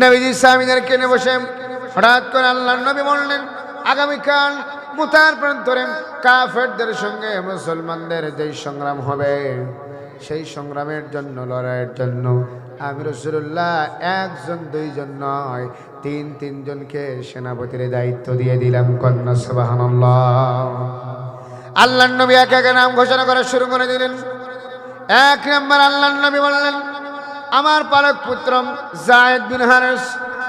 নবীজি সাহাবীদেরকে নিয়ে বসে হঠাৎ করে আল্লাহর নবী বললেন, আগামীকাল মুতার প্রান্তরে কাফেরদের সঙ্গে মুসলমানদের যেই সংগ্রাম হবে, সেই সংগ্রামের জন্য, লড়াইয়ের জন্য আমি রাসূলুল্লাহ একজন দুইজন নয়, তিনজনকে সেনাপতির দায়িত্ব দিয়ে দিলাম। কন্যা সুবহানাল্লাহ। আল্লাহর নবী এক এক নাম ঘোষণা করা শুরু করে দিলেন। এক নম্বর আল্লাহর নবী বললেন, আমার পালক পুত্র যায়েদ বিন হারেস,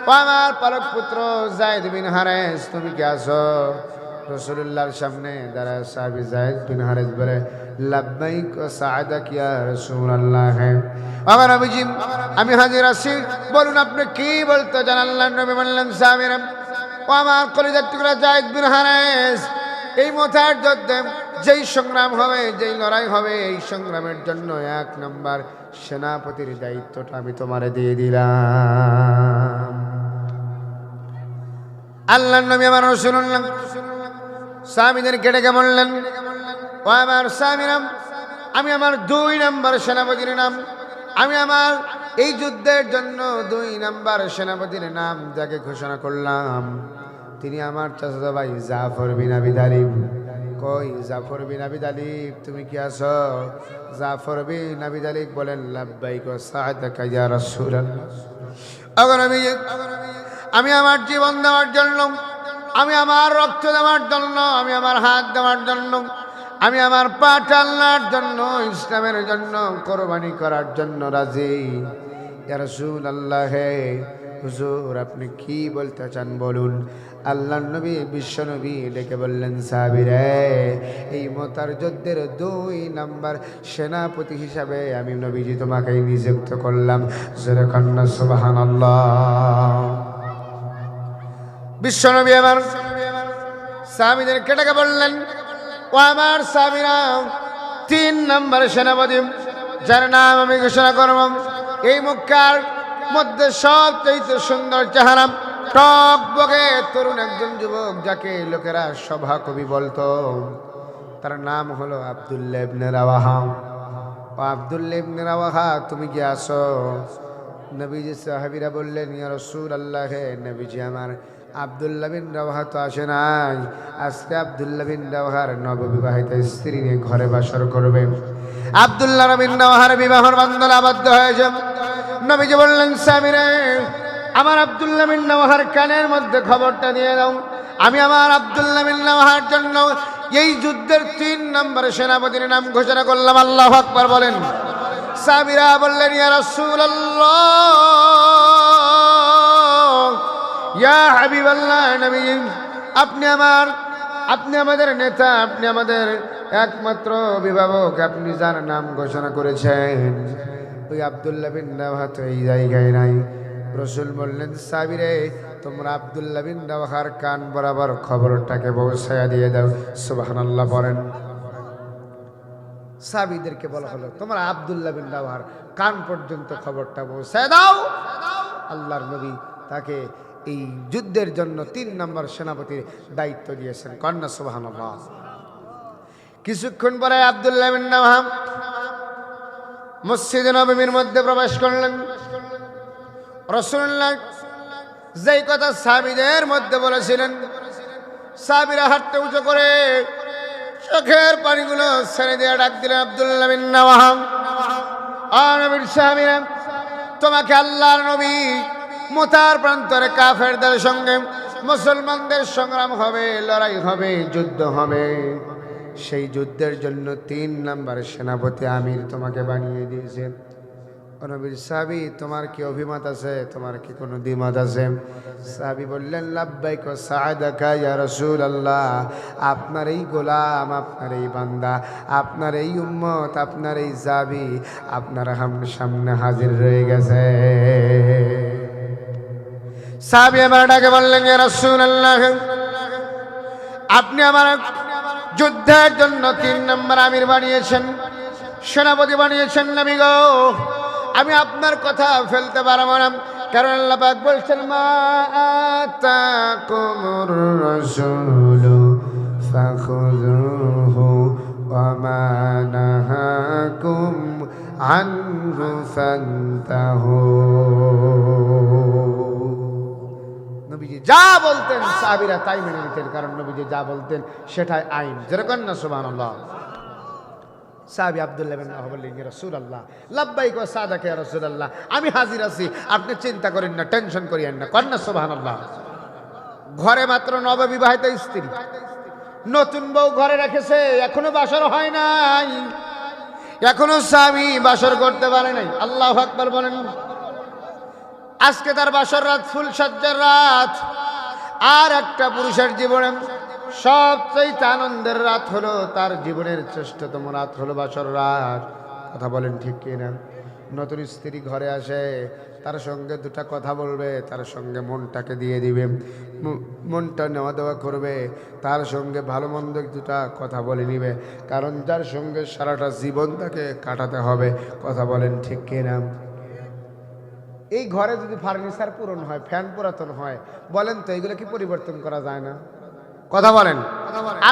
ও আমার পালক পুত্র যায়েদ বিন হারেস, তুমি কি আছো? রাসূলুল্লাহর সামনে দাঁড়ায় সাহাবী যায়েদ বিন হারেস বলে, লাব্বাইক ওয়া সাআদাক ইয়া রাসূলুল্লাহ। আমার নবীজি, আমি হাজির আছি, বলুন আপনি কি বলতে চান? আল্লাহর নবী বললেন, সাহাবীরা, ও আমার কলিজার টুকরা যায়েদ বিন হারেস, এই মুতার যুদ্ধে যেই সংগ্রাম হবে, যেই লড়াই হবে, এই সংগ্রামের জন্য এক নম্বর সেনাপতির দায়িত্বটা আমি তোমারে দিয়ে দিলাম। আল্লাহর নবী আমার রাসূলুল্লাহ সাহাবীদের ডেকে বললেন, ও আমার সাহাবীরা, আমি আমার 2 নম্বর সেনাপতির নাম, আমি আমার এই যুদ্ধের জন্য 2 নম্বর সেনাপতির নাম যাকে ঘোষণা করলাম, তিনি আমার চাচাতো ভাই জাফর বিন আবি তালিব। কই জাফর বিন আবি তালিব, তুমি কি আছো? জাফর বিন আবি তালিব বলেন, লাব্বাইক ওয়া সাআদাক ইয়া রাসূলুল্লাহ। আমি আমার জীবন দেওয়ার জন্য, আমি আমার রক্ত দেওয়ার জন্য, আমি আমার হাত দেওয়ার জন্য, আমি আমার পা টানার জন্য, ইসলামের জন্য কোরবানি করার জন্য রাজি। ইয়া রাসূলুল্লাহ, হুজুর আপনি কি বলতে চান বলুন। আল্লাহর নবী বিশ্ব নবী ডেকে বললেন, সাহাবীরা, এই মুতার যুদ্ধের 2 নম্বর সেনাপতি হিসাবে আমি নবীজি তোমাকে নিযুক্ত করলাম। জোরে কন্যা সুবহানাল্লাহ। বিশ্ব নবী আমার সাহাবীদেরকে ডেকে বললেন, ও আমার সাহাবীরা, 3 নম্বর সেনাপতি যার নাম আমি ঘোষণা করব, এই মক্কার মধ্যে সবচেয়ে সুন্দর চেহারা, টক বগে তরুণ একজন যুবক, যাকে লোকেরা সভা কবি বলতো, তার নাম হলো আব্দুল্লাহ ইবনে রাওয়াহা। ও আব্দুল্লাহ ইবনে রাওয়াহা, তুমি কি আছো? নবীজি সাহাবীরা বললেন, ইয়া রাসূলুল্লাহ, নবীজি আমার আব্দুল্লাহ বিন রাওয়াহা তো আসে নাই, আজকে আব্দুল্লাহ বিন রাওয়াহার নববিবাহিত স্ত্রী নিয়ে ঘরে বাসর করবে। আব্দুল্লাহ বিন রাওয়াহার বিবাহর বন্ধনে আবদ্ধ হয়েছে। নবীজি বললেন, সাহাবীরা, আমার আব্দুল্লাহ বিন রাওয়াহার কানের মধ্যে খবরটা দিয়ে দাও, আমি আমার আব্দুল্লাহ বিন রাওয়াহার জন্য এই যুদ্ধের 3 নম্বর সেনাপতির নাম ঘোষণা করলাম। আল্লাহু আকবার বলেন। সাহাবীরা বললেন, ইয়া রাসূলুল্লাহ, ইয়া হাবিবাল্লাহ, নবী আপনি আমাদের নেতা, আপনি আমাদের একমাত্র অভিভাবক, আপনি যার নাম ঘোষণা করেছেন, ওই আব্দুল্লাহ বিন রাওয়াহা তো এই জায়গায় নাই। রাসূল বললেন, সাহাবীরা, তোমরা আব্দুল্লাহ বিন রাওয়াহার কান বরাবর খবরটাকে পৌঁছায়া দিয়ে দাও। সুবহানাল্লাহ পড়েন। সাহাবীদেরকে বলা হলো, তোমরা আব্দুল্লাহ বিন রাওয়াহার কান পর্যন্ত খবরটা পৌঁছায় দাও। আল্লাহর নবী তাকে এই যুদ্ধের জন্য 3 নম্বর সেনাপতির দায়িত্ব দিয়েছেন। কন্যা সুবহানাল্লাহ। কিছুক্ষণ পরে আব্দুল্লাহ বিন রাওয়াহা মসজিদে নববীর মধ্যে প্রবেশ করলেন। রাসূলুল্লাহ যেই কথা সাহাবীদের মধ্যে বলেছিলেন, সাহাবীরা হাতটা উঁচু করে চোখের পানিগুলো ছেড়ে দিয়ে ডাক দিলেন, আব্দুল্লাহ বিন রাওয়াহা, নবীর সাহাবীরা, তোমাকে আল্লাহর নবী মুতার প্রান্তরে কাফেরদের সঙ্গে মুসলমানদের সংগ্রাম হবে, লড়াই হবে, যুদ্ধ হবে, সেই যুদ্ধের জন্য 3 নম্বর সেনাপতি আমির তোমাকে বানিয়ে দিয়েছে। নবীর সাহাবী, তোমার কি অভিমত আছে? তোমার কি কোনো দ্বিমত আছে? সাহাবী বললেন, লাব্বাইক ওয়া সাআদাক ইয়া রাসূলুল্লাহ, আপনার এই গোলাম, আপনার এই বান্দা, আপনার এই উম্মত, আপনার এই জাবি আপনার সামনে হাজির রয়ে গেছে। সাহাবী আমার ডাকে বললেন, ইয়া রাসূলুল্লাহ, আপনি আমার যুদ্ধের জন্য 3 নম্বর আমির বানিয়েছেন, সেনাপতি বানিয়েছেন। নবী গো, আমি আপনার কথা ফেলতে পারবো না, কারণ আল্লাহ পাক বলছেন, মা আতাকুমুর রাসূলু ফাখুযুহু ওয়া মা নাহাকুম আনহু ফান্তাহু। যা বলতেন সাহাবীরা তাই মেনে নিতেন, কারণ নবীজি যা বলতেন সেটাই আইন। যেরকম না সুবহানাল্লাহ। সাহাবী আব্দুল্লাহ বিন ওয়াহাব বললেন, ইয়া রাসূলুল্লাহ লাব্বাইক ওয়া সাদাক ইয়া রাসূলুল্লাহ, আমি হাজির আছি, আপনি চিন্তা করেন না, টেনশন করিয়েন না। কন্যা সুবহানাল্লাহ। ঘরে মাত্র নববিবাহিত স্ত্রী, নতুন বউ ঘরে রেখেছে, এখনো বাসর হয় নাই, এখনো স্বামী বাসর করতে পারে নাই। আল্লাহু আকবার বলেন। আজকে তার বাসর রাত, ফুল সজ্জার রাত। আর একটা পুরুষের জীবনে সবচেয়ে আনন্দের রাত হলো, তার জীবনের শ্রেষ্ঠতম রাত হলো বাসর রাত। কথা বলেন ঠিক কিনা? নতুন স্ত্রী ঘরে আসে, তার সঙ্গে দুটা কথা বলবে, তার সঙ্গে মনটাকে দিয়ে দিবে, মনটা নেওয়া দেওয়া করবে, তার সঙ্গে ভালো মন্দ দুটা কথা বলে নিবে, কারণ যার সঙ্গে সারাটা জীবন তাকে কাটাতে হবে। কথা বলেন ঠিক কিনা? এই ঘরে যদি ফার্নিচার পুরন হয়, ফ্যান পুরাতন হয়, বলেন তো এইগুলো কি পরিবর্তন করা যায় না? কথা বলেন।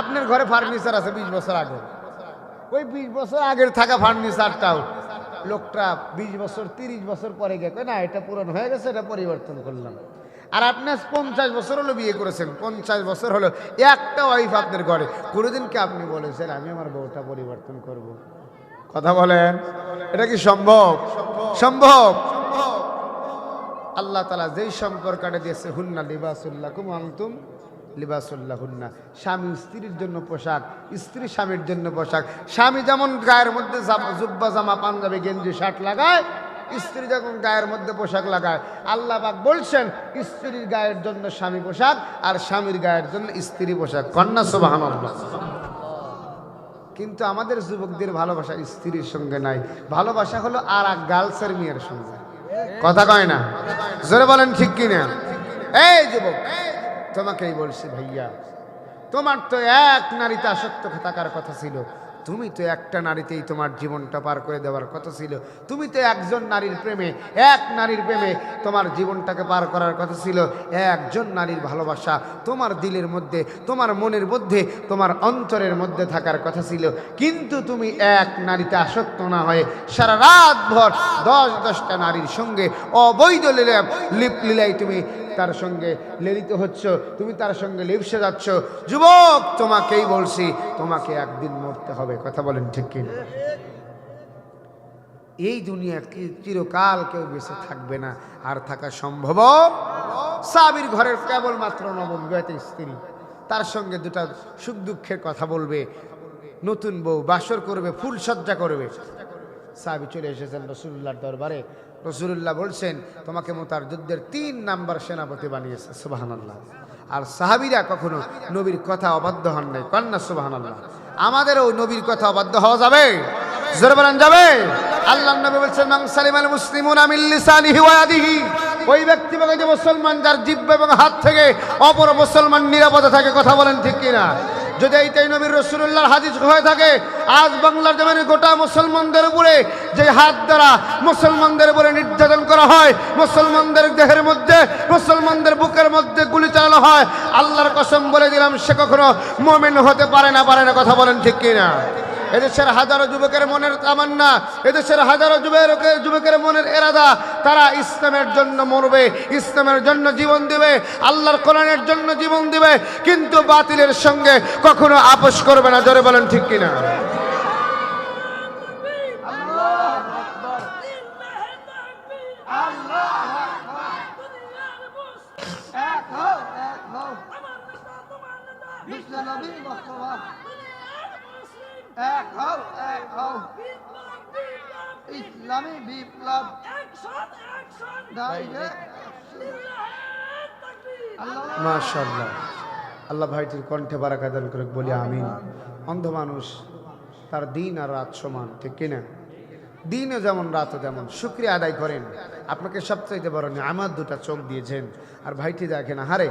আপনার ঘরে ফার্নিচার আছে 20 বছর আগে, ওই 20 বছর আগের থাকা ফার্নিচারটাও লোকটা 20 বছর 30 বছর পরে গিয়ে কয় না এটা পুরনো হয়ে গেছে, এটা পরিবর্তন করলাম। আর আপনি 50 বছর হলো বিয়ে করেছেন, 50 বছর হলো একটা ওয়াইফ আপনার ঘরে, কোনোদিন কি আপনি বলেছেন আমি আমার বউটা পরিবর্তন করব? কথা বলেন, এটা কি সম্ভব? সম্ভব। আল্লাহ তাআলা যেই সম্পর্কটা দিয়েছে, হুন্না লিবাসুল্লাকুম ওয়া আনতুম লিবাসুল্লাহুন্না, স্বামী স্ত্রীর জন্য পোশাক, স্ত্রী স্বামীর জন্য পোশাক। স্বামী যেমন গায়ের মধ্যে জুব্বা জামা পাঞ্জাবি গেঞ্জি শার্ট লাগায়, স্ত্রী যখন গায়ের মধ্যে পোশাক লাগায়, আল্লাহ পাক বলছেন স্ত্রীর গায়ের জন্য স্বামী পোশাক, আর স্বামীর গায়ের জন্য স্ত্রী পোশাক। কন্যা সুবহানাল্লাহ। কিন্তু আমাদের যুবকদের ভালোবাসা স্ত্রীর সঙ্গে নাই, ভালোবাসা হলো আর এক গার্লসের মেয়ের সঙ্গে। কথা কয় না? জোরে বলেন ঠিক কিনা? এই যুবক, তোমাকেই বলছি ভাইয়া, তোমার তো এক নারীতে আসক্ত থাকার কথা ছিল, তুমি তো একটা নারীতেই তোমার জীবনটা পার করে দেওয়ার কথা ছিল, তুমি তো একজন নারীর প্রেমে, এক নারীর প্রেমে তোমার জীবনটাকে পার করার কথা ছিল, একজন নারীর ভালোবাসা তোমার দিলের মধ্যে, তোমার মনের মধ্যে, তোমার অন্তরের মধ্যে থাকার কথা ছিল। কিন্তু তুমি এক নারীতে আসক্ত না হয়ে সারা রাত ভর 10-10টা নারীর সঙ্গে অবৈধ লীলায় তুমি তার সঙ্গে লেলিত হচ্ছ, তুমি তার সঙ্গে লিপ্সে যাচ্ছ। যুবক, তোমাকেই বলছি, তোমাকে একদিন মরতে হবে। কথা বলেন ঠিক কিনা? এই দুনিয়া চিরকাল কেউ বেঁচে থাকবে না, আর থাকা সম্ভব। সাহাবীর ঘরের কেবলমাত্র নববিবাহিত স্ত্রী, তার সঙ্গে দুটা সুখ দুঃখের কথা বলবে, নতুন বউ বাসর করবে, ফুল সজ্জা করবে। সাহাবী চলে এসেছেন রাসূলুল্লাহর দরবারে। রাসূলুল্লাহ বলছেন তোমাকে মুতার যুদ্ধের 3 নাম্বার সেনাপতি বানিয়েছে। সুবহানাল্লাহ। আর সাহাবীরা কখনো নবীর কথা অবাধ্য হন নাই। কন্যা সুবহানাল্লাহ। আমাদেরও নবীর কথা অবাধ্য হওয়া যাবে? জোরে বলেন যাবে? আল্লাহর নবী বলছেন মান সালিমাল মুসলিমুনা মিন লিসানিহি ওয়া ইয়াদিহি, ওই ব্যক্তি যে মুসলমান যার জিহ্বা এবং হাত থেকে অপর মুসলমান নিরাপদে থাকে। কথা বলেন ঠিক কিনা? যদি এইটাই নবীর রাসূলুল্লাহর হাদিস হয়ে থাকে, আজ বাংলার জমিনে গোটা মুসলমানদের উপরে যে হাত দ্বারা মুসলমানদের উপরে নির্যাতন করা হয়, মুসলমানদের দেহের মধ্যে, মুসলমানদের বুকের মধ্যে গুলি চালানো হয়, আল্লাহর কসম বলে দিলাম সে কখনো মুমিন হতে পারে না। কথা বলেন ঠিক কিনা? এদেশের হাজারো যুবকের মনের তামান্না, এদেশের হাজারো যুবকের মনের এরাদা, তারা ইসলামের জন্য মরবে, ইসলামের জন্য জীবন দিবে, আল্লাহর কোরআনের জন্য জীবন দিবে, কিন্তু বাতিলের সঙ্গে কখনো আপোষ করবে না। জোরে বলেন ঠিক কিনা? ইসলামী বিপ্লব মাশাআল্লাহ। আল্লাহ ভাইটির কণ্ঠে বারাকা দান করে বলি আমিন। অন্ধ মানুষ, তার দিন আর রাত সমান, ঠিক কিনা? দিনও যেমন রাতও তেমন। শুকরিয়া আদায় করেন, আপনাকে সবচাইতে বড় নিয়ামত দুটা চোখ দিয়েছেন। আর ভাইটি দেখেন, হারে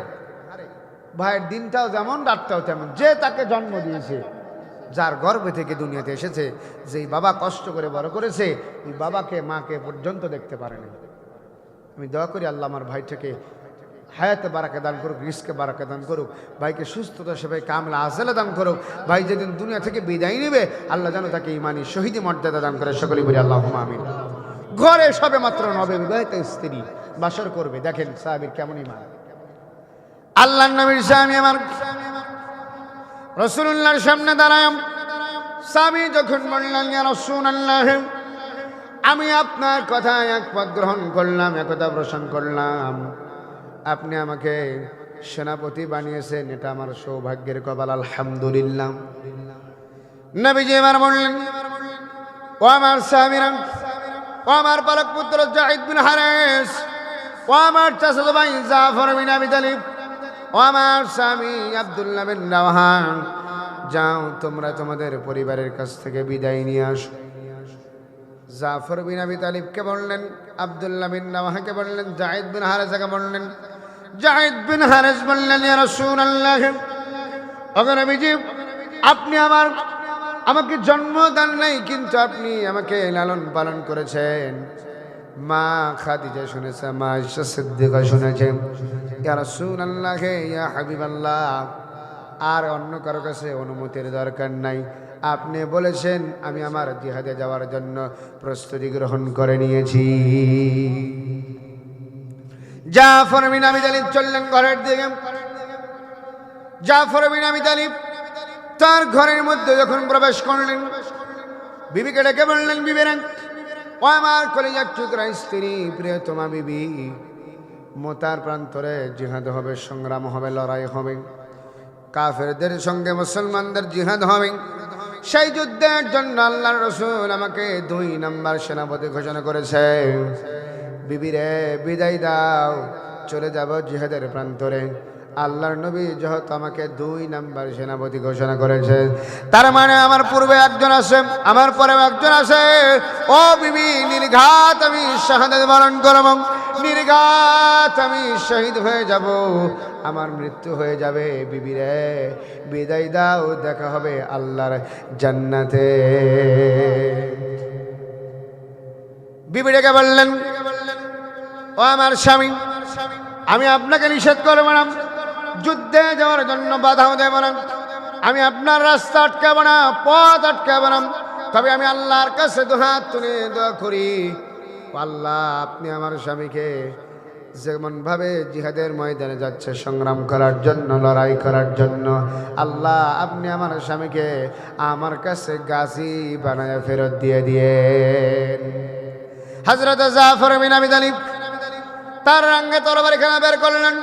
ভাইয়ের দিনটাও যেমন রাতটাও তেমন। যে তাকে জন্ম দিয়েছে, যার গর্ভে থেকে দুনিয়াতে এসেছে, যেই বাবা কষ্ট করে বড় করেছে, ওই বাবাকে মাকে পর্যন্ত দেখতে পারেনি। আমি দোয়া করি আল্লাহ আমার ভাইটাকে হায়াতে বারাকা দান করুক, রিস্কে বারাকা দান করুক, ভাইকে সুস্থতা সেবায় কামলা আজলে দান করুক। ভাই যেদিন দুনিয়া থেকে বিদায় নেবে, আল্লাহ যেন তাকে ইমানি শহীদি মর্যাদা দান করে। সকলেই বলি আল্লাহুম্মা আমিন। ঘরে সবে মাত্র নববিবাহিত স্ত্রী বাসর করবে, দেখেন সাহাবীর কেমন ইমান। আল্লাহর নবীর স্বামী আমার রাসূলুল্লাহর সামনে দাঁড়ায় স্বামী যখন বললেন ইয়া রাসূলুল্লাহ, আমি আপনার কথায় একমত গ্রহণ করলাম, একথা পোষণ করলাম, আপনি আমাকে সেনাপতি বানিয়েছেন, এটা আমার সৌভাগ্যের কপাল, আলহামদুলিল্লাহ। নবীজি এবার বললেন, ও আমার স্বামীরা, ও আমার পালক পুত্র যায়েদ বিন হারেস, ও আমার চাচাতো ভাই জাফর বিন আবি তালিব, ও আমার স্বামী আব্দুল্লাহ বিন রাওয়াহা, যাও তোমরা তোমাদের পরিবারের কাছ থেকে বিদায় নিয়ে আসো। জাফর বিন আবি তালিবকে বললেন, আব্দুল্লাহ বিন রাওয়াহাকে বললেন, যায়েদ বিন হারেসাকে বললেন। যায়েদ বিন হারেস বললেন, ইয়া রাসূলুল্লাহ, ওগো নবীজি, আপনি আমাকে জন্ম দেন নাই, কিন্তু আপনি আমাকে লালন পালন করেছেন। মা খাদিজা শুনেছে, মা আয়েশা সিদ্দিকা শুনেছে। ইয়া রাসূলুল্লাহ, ইয়া হাবিবাল্লাহ, আর অন্য কারো কাছে অনুমতির দরকার নাই, আপনি বলেছেন, আমি আমার জিহাদে যাওয়ার জন্য প্রস্তুতি গ্রহণ করে নিয়েছি। জাফর বিন আবি তালিব চললেন ঘরের দিকে। জাফর বিন আবি তালিব তার ঘরের মধ্যে যখন প্রবেশ করলেন, বিবিকে ডেকে বললেন, বিবিরা, ও আমার কলিজার টুকরা স্ত্রী, প্রিয়তমা বিবি, মোতার প্রান্তরে জিহাদ হবে, সংগ্রাম হবে, লড়াই হবে, কাফেরদের সঙ্গে মুসলমানদের জিহাদ হবে। সেই যুদ্ধের জন্য আল্লাহর রাসূল আমাকে 2 নাম্বার সেনাপতি ঘোষণা করেছে। বিবিরে, বিদায় দাও, চলে যাব জিহাদের প্রান্তরে। আল্লাহর নবী যেহেতু আমাকে 2 নাম্বার সেনাপতি ঘোষণা করেছে, তার মানে আমার পূর্বে একজন আছে, আমার পরেও একজন আছে। ও বিবি, নির্ঘাত আমি শাহাদাত বরণ করব, নির্ঘাত আমি শহীদ হয়ে যাব, আমার মৃত্যু হয়ে যাবে। বিবিরে, বিদায় দাও, দেখা হবে আল্লাহর জান্নাতে। বিবিটাকে বললেন, ও আমার স্বামী, আমি আপনাকে নিষেধ করব না, যুদ্ধে যাওয়ার জন্য বাধাও দেব না, আমি আপনার রাস্তা আটকাব না, পথ আটকাব না, তবে আমি আল্লাহর কাছে দুহাত তুলে দোয়া করি, আল্লাহ, আপনি আমার স্বামীকে যেমন ভাবে জিহাদের ময়দানে যাচ্ছে সংগ্রাম করার জন্য, লড়াই করার জন্য, আল্লাহ আপনি আমার স্বামীকে আমার কাছে গাজী বানায় ফেরত দিয়ে দিয়েন। হযরত জাফর বিন আবি তালিব তার রাঙ্গে তরবারি খানা বের করলেন,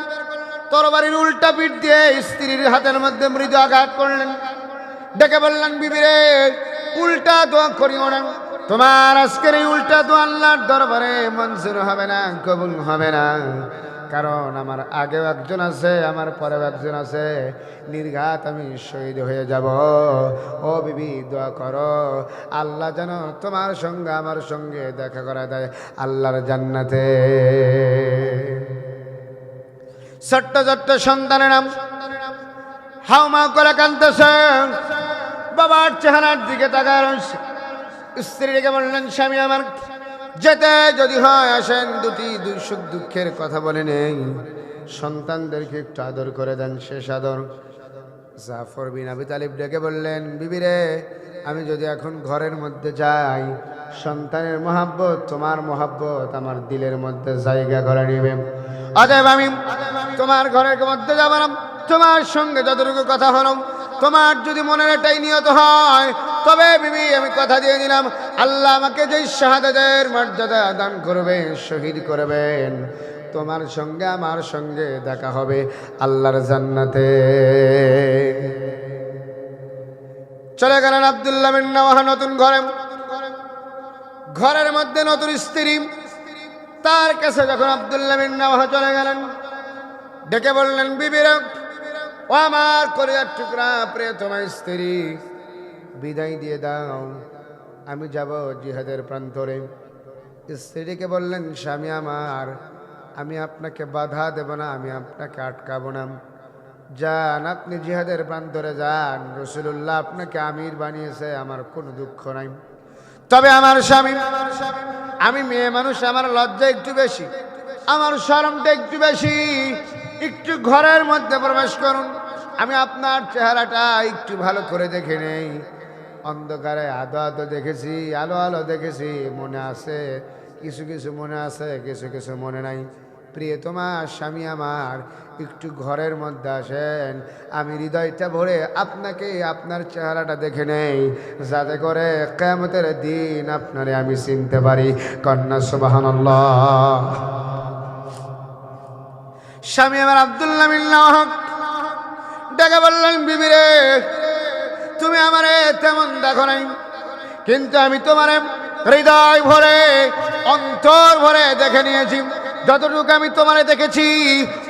তরবারির উল্টা পিঠ দিয়ে স্ত্রীর হাতের মধ্যে মৃদু আঘাত করলেন, ডেকে বললেন, বিবিরে, উল্টা দোয়া করিও না, তোমার আজকের এই উল্টা দোয়া আল্লাহর দরবারে মঞ্জুর হবে না, কবুল হবে না, কারণ আমার আগেও একজন আছে, আমার পরেও একজন আছে, নির্ঘাত আমি শহীদ হয়ে যাব। ও বিবি, দোয়া করো, আল্লাহ যেন তোমার সঙ্গে আমার সঙ্গে দেখা করা দেয় আল্লাহর জান্নাতে। ছোট্ট ছোট্ট সন্তানের নাম হাউমা করে কাঁদতেছে, বাবার চেহারার দিকে তাকায় রয়েছে। স্ত্রীকে বললেন, স্বামী আমার, যেতে যদি হয় আসেন, 2 সুখ দুঃখের কথা বলে নেই, সন্তানদেরকে একটু আদর করে দেন, শেষ আদর। জাফর বিন আবি তালিব ডেকে বললেন, বিবিরে, আমি যদি এখন ঘরের মধ্যে যাই, সন্তানের মহাব্বত, তোমার মহাব্বত আমার দিলের মধ্যে জায়গা করে নেবে, অতএব আমি তোমার ঘরের মধ্যে যাব না, তোমার সঙ্গে যতটুকু কথা হলো, তোমার যদি মনের এটাই নিয়ত হয়, তবে বিবি আমি কথা দিয়ে দিলাম, আল্লাহ আমাকে যেই শাহাদাতের মর্যাদা দান করবে, শহীদ করবেন, তোমার সঙ্গে আমার সঙ্গে দেখা হবে আল্লাহর জান্নাতে। চলে গেলেন আব্দুল্লাহ বিন রাওয়াহা নতুন ঘরে, ঘরের মধ্যে নতুন স্ত্রী। তার কাছে যখন আব্দুল্লাহ বিন রাওয়াহা চলে গেলেন, ডেকে বললেন, বিবিরা, ও আমার কলিজার টুকরা প্রিয়তমা স্ত্রী, বিদায় দিয়ে দাও, আমি যাব জিহাদের প্রান্তরে। স্ত্রীকে বললেন, স্বামী আমার, আমি আপনাকে বাধা দেব না, আমি আপনাকে আটকাবো না, যান, আপনি জিহাদের প্রান্তরে যান, রাসূলুল্লাহ আপনাকে আমির বানিয়েছে, আমার কোনো দুঃখ নাই। তবে আমার স্বামী, আমি মেয়ে মানুষ, আমার লজ্জা একটু বেশি, আমার শরমটা একটু বেশি, একটু ঘরের মধ্যে প্রবেশ করুন, আমি আপনার চেহারাটা একটু ভালো করে দেখে নেই। অন্ধকারে আদো আদো দেখেছি, আলো আলো দেখেছি, মনে আছে কিছু কিছু, মনে আছে কিছু কিছু, মনে নাই। প্রিয়তমা স্বামী আমার, একটু ঘরের মধ্যে আসেন, আমি হৃদয়টা ভরে আপনাকে আপনার চেহারাটা দেখে নেই, যাতে করে কিয়ামতের দিন আপনারে আমি চিনতে পারি। কন্যা সুবহানাল্লাহ। স্বামী আমার আব্দুল্লাহ বিল্লাহ হক ডেকে বললেন, বিবি রে, তুমি আমারে তেমন দেখো নাই, কিন্তু আমি তোমারে হৃদয় ভরে অন্তর ভরে দেখে নিয়েছি। যতটুকু আমি তোমারে দেখেছি,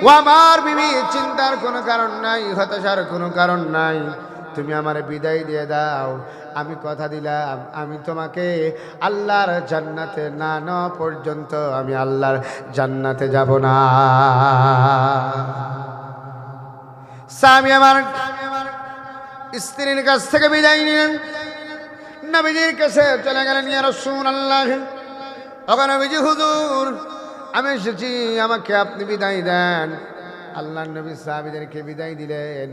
ও আমার বিবি, চিন্তার কোনো কারণ নাই, হতাশার কোনো কারণ নাই। তুমি আমারে বিদায় দিয়ে দাও। আমি কথা দিলাম, আমি তোমাকে আল্লাহর জান্নাতে না নেওয়া পর্যন্ত আমি আল্লাহর জান্নাতে যাব না। স্বামী আমার স্ত্রীর কাছ থেকে বিদায় নিলেন, নবীজির কাছে চলে গেলেন। ইয়া রাসূলুল্লাহ, ওগো নবীজি হুজুর, আমি এসেছি, আমাকে আপনি বিদায় দেন। আল্লাহর নবী সাহাবীদেরকে বিদায় দিলেন।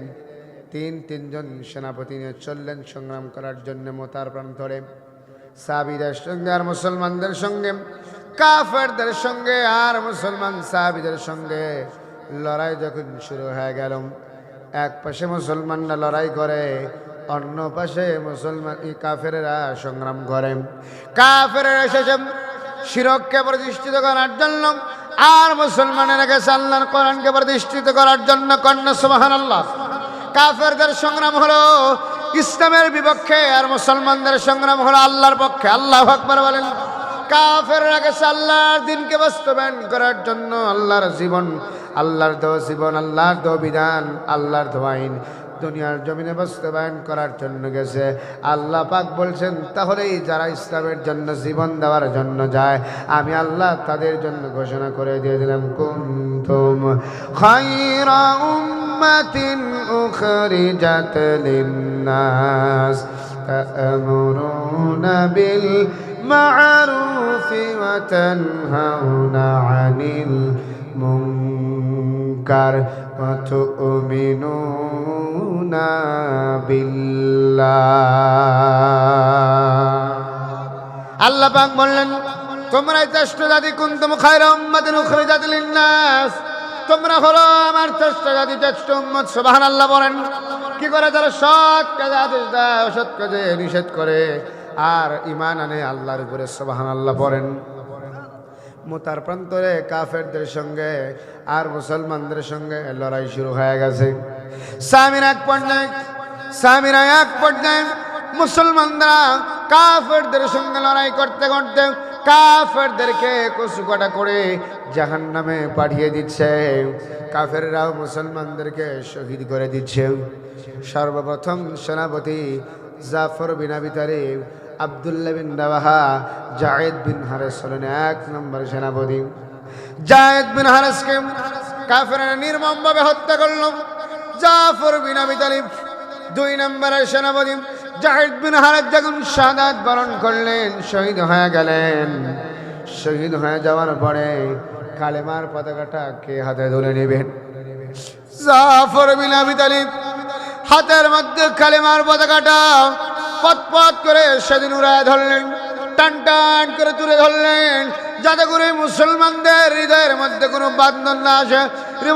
তিনজন সেনাপতি নিয়ে চললেন সংগ্রাম করার জন্য মুতার প্রান্তরে। সাহাবীদের সঙ্গে আর মুসলমানদের সঙ্গে, কাফেরদের সঙ্গে আর মুসলমান সাহাবীদের সঙ্গে লড়াই যখন শুরু হয়ে গেল, এক পাশে মুসলমানরা লড়াই করে, অন্য পাশে মুসলমান কাফেরেরা সংগ্রাম করে। কাফেরেরা এসেছে শিরককে প্রতিষ্ঠিত করার জন্য, আর মুসলমানেরা গেছে আল্লাহর কোরআনকে প্রতিষ্ঠিত করার জন্য। কন্যা সুবহানাল্লাহ। কাফেরদের সংগ্রাম হলো ইসলামের বিপক্ষে, আর মুসলমানদের সংগ্রাম হলো আল্লাহর পক্ষে। আল্লাহু আকবার বলেন। কাফেররা গেছে আল্লাহর দ্বীনকে বাস্তবায়ন করার জন্য, আল্লাহর জীবন, আল্লাহর দেওয়া জীবন, আল্লাহর দেওয়া বিধান, আল্লাহর দেওয়া আইন দুনিয়ার জমিনে বাস্তবায়ন করার জন্য গেছে। আল্লাহ পাক বলছেন, তাহলেই যারা ইসলামের জন্য জীবন দেওয়ার জন্য যায়, আমি আল্লাহ তাদের জন্য ঘোষণা করে দিয়ে দিলাম, কুনতুম খায়রা উম্মাতিন উখরিজাত লিন-নাস তা'মুরুনা বিল মা'রুফি ওয়া তানহাউনা আনিল মুনকার ওয়া তু'মিনুনা বিল্লাহ। আল্লাহ পাক বললেন, তোমরা শ্রেষ্ঠ জাতি, কুনতুম খায়রা উম্মাতিন উখরিজাত লিন-নাস, তোমরা হলো আমার শ্রেষ্ঠ জাতি, শ্রেষ্ঠ উম্মত। সুবহানাল্লাহ বলেন। কি করে? যারা সৎ কাজে আদেশ দেয়, অসৎ কাজে নিষেধ করে, আর ঈমান আনে আল্লাহর উপরে। সুবহানাল্লাহ বলেন। মুতার প্রান্তরে কাফেরদের সঙ্গে আর মুসলমানদের সঙ্গে লড়াই শুরু হয়ে গেছে। সামিরা এক পর্যায়ে মুসলমানরা কাফেরদের সঙ্গে লড়াই করতে করতে কাফেরদেরকে কচুকাটা করে জাহান্নামে পাঠিয়ে দিচ্ছে। কাফেররাও মুসলমানদেরকে শহীদ করে দিচ্ছে। সর্বপ্রথম সেনাপতি জাফর বিন আবি তালিব, আব্দুল্লাহ বিন রাওয়াহা, জায়েদ বিন হারেস হলেন এক নম্বর সেনাপতি। জায়েদ বিন হারেসকে কাফেররা নির্মমভাবে হত্যা করল। জাফর বিন আবি তালিব দুই নম্বরের সেনাপতি। জায়েদ বিন হারেস যখন শাহাদাত বরণ করলেন, শহীদ হয়ে গেলেন। শহীদ হয়ে যাওয়ার পরে কালেমার পতাকাটা কে হাতে তুলে নেবেন? জাফর বিন আবি তালিব হাতের মধ্যে কালেমার পতাকাটা পথ করে সেদিন উড়ায় ধরলেন, টান টান করে তুলে ধরলেন, যাতে করে মুসলমানদের হৃদয়ের মধ্যে কোনো বাঁধন না আসে,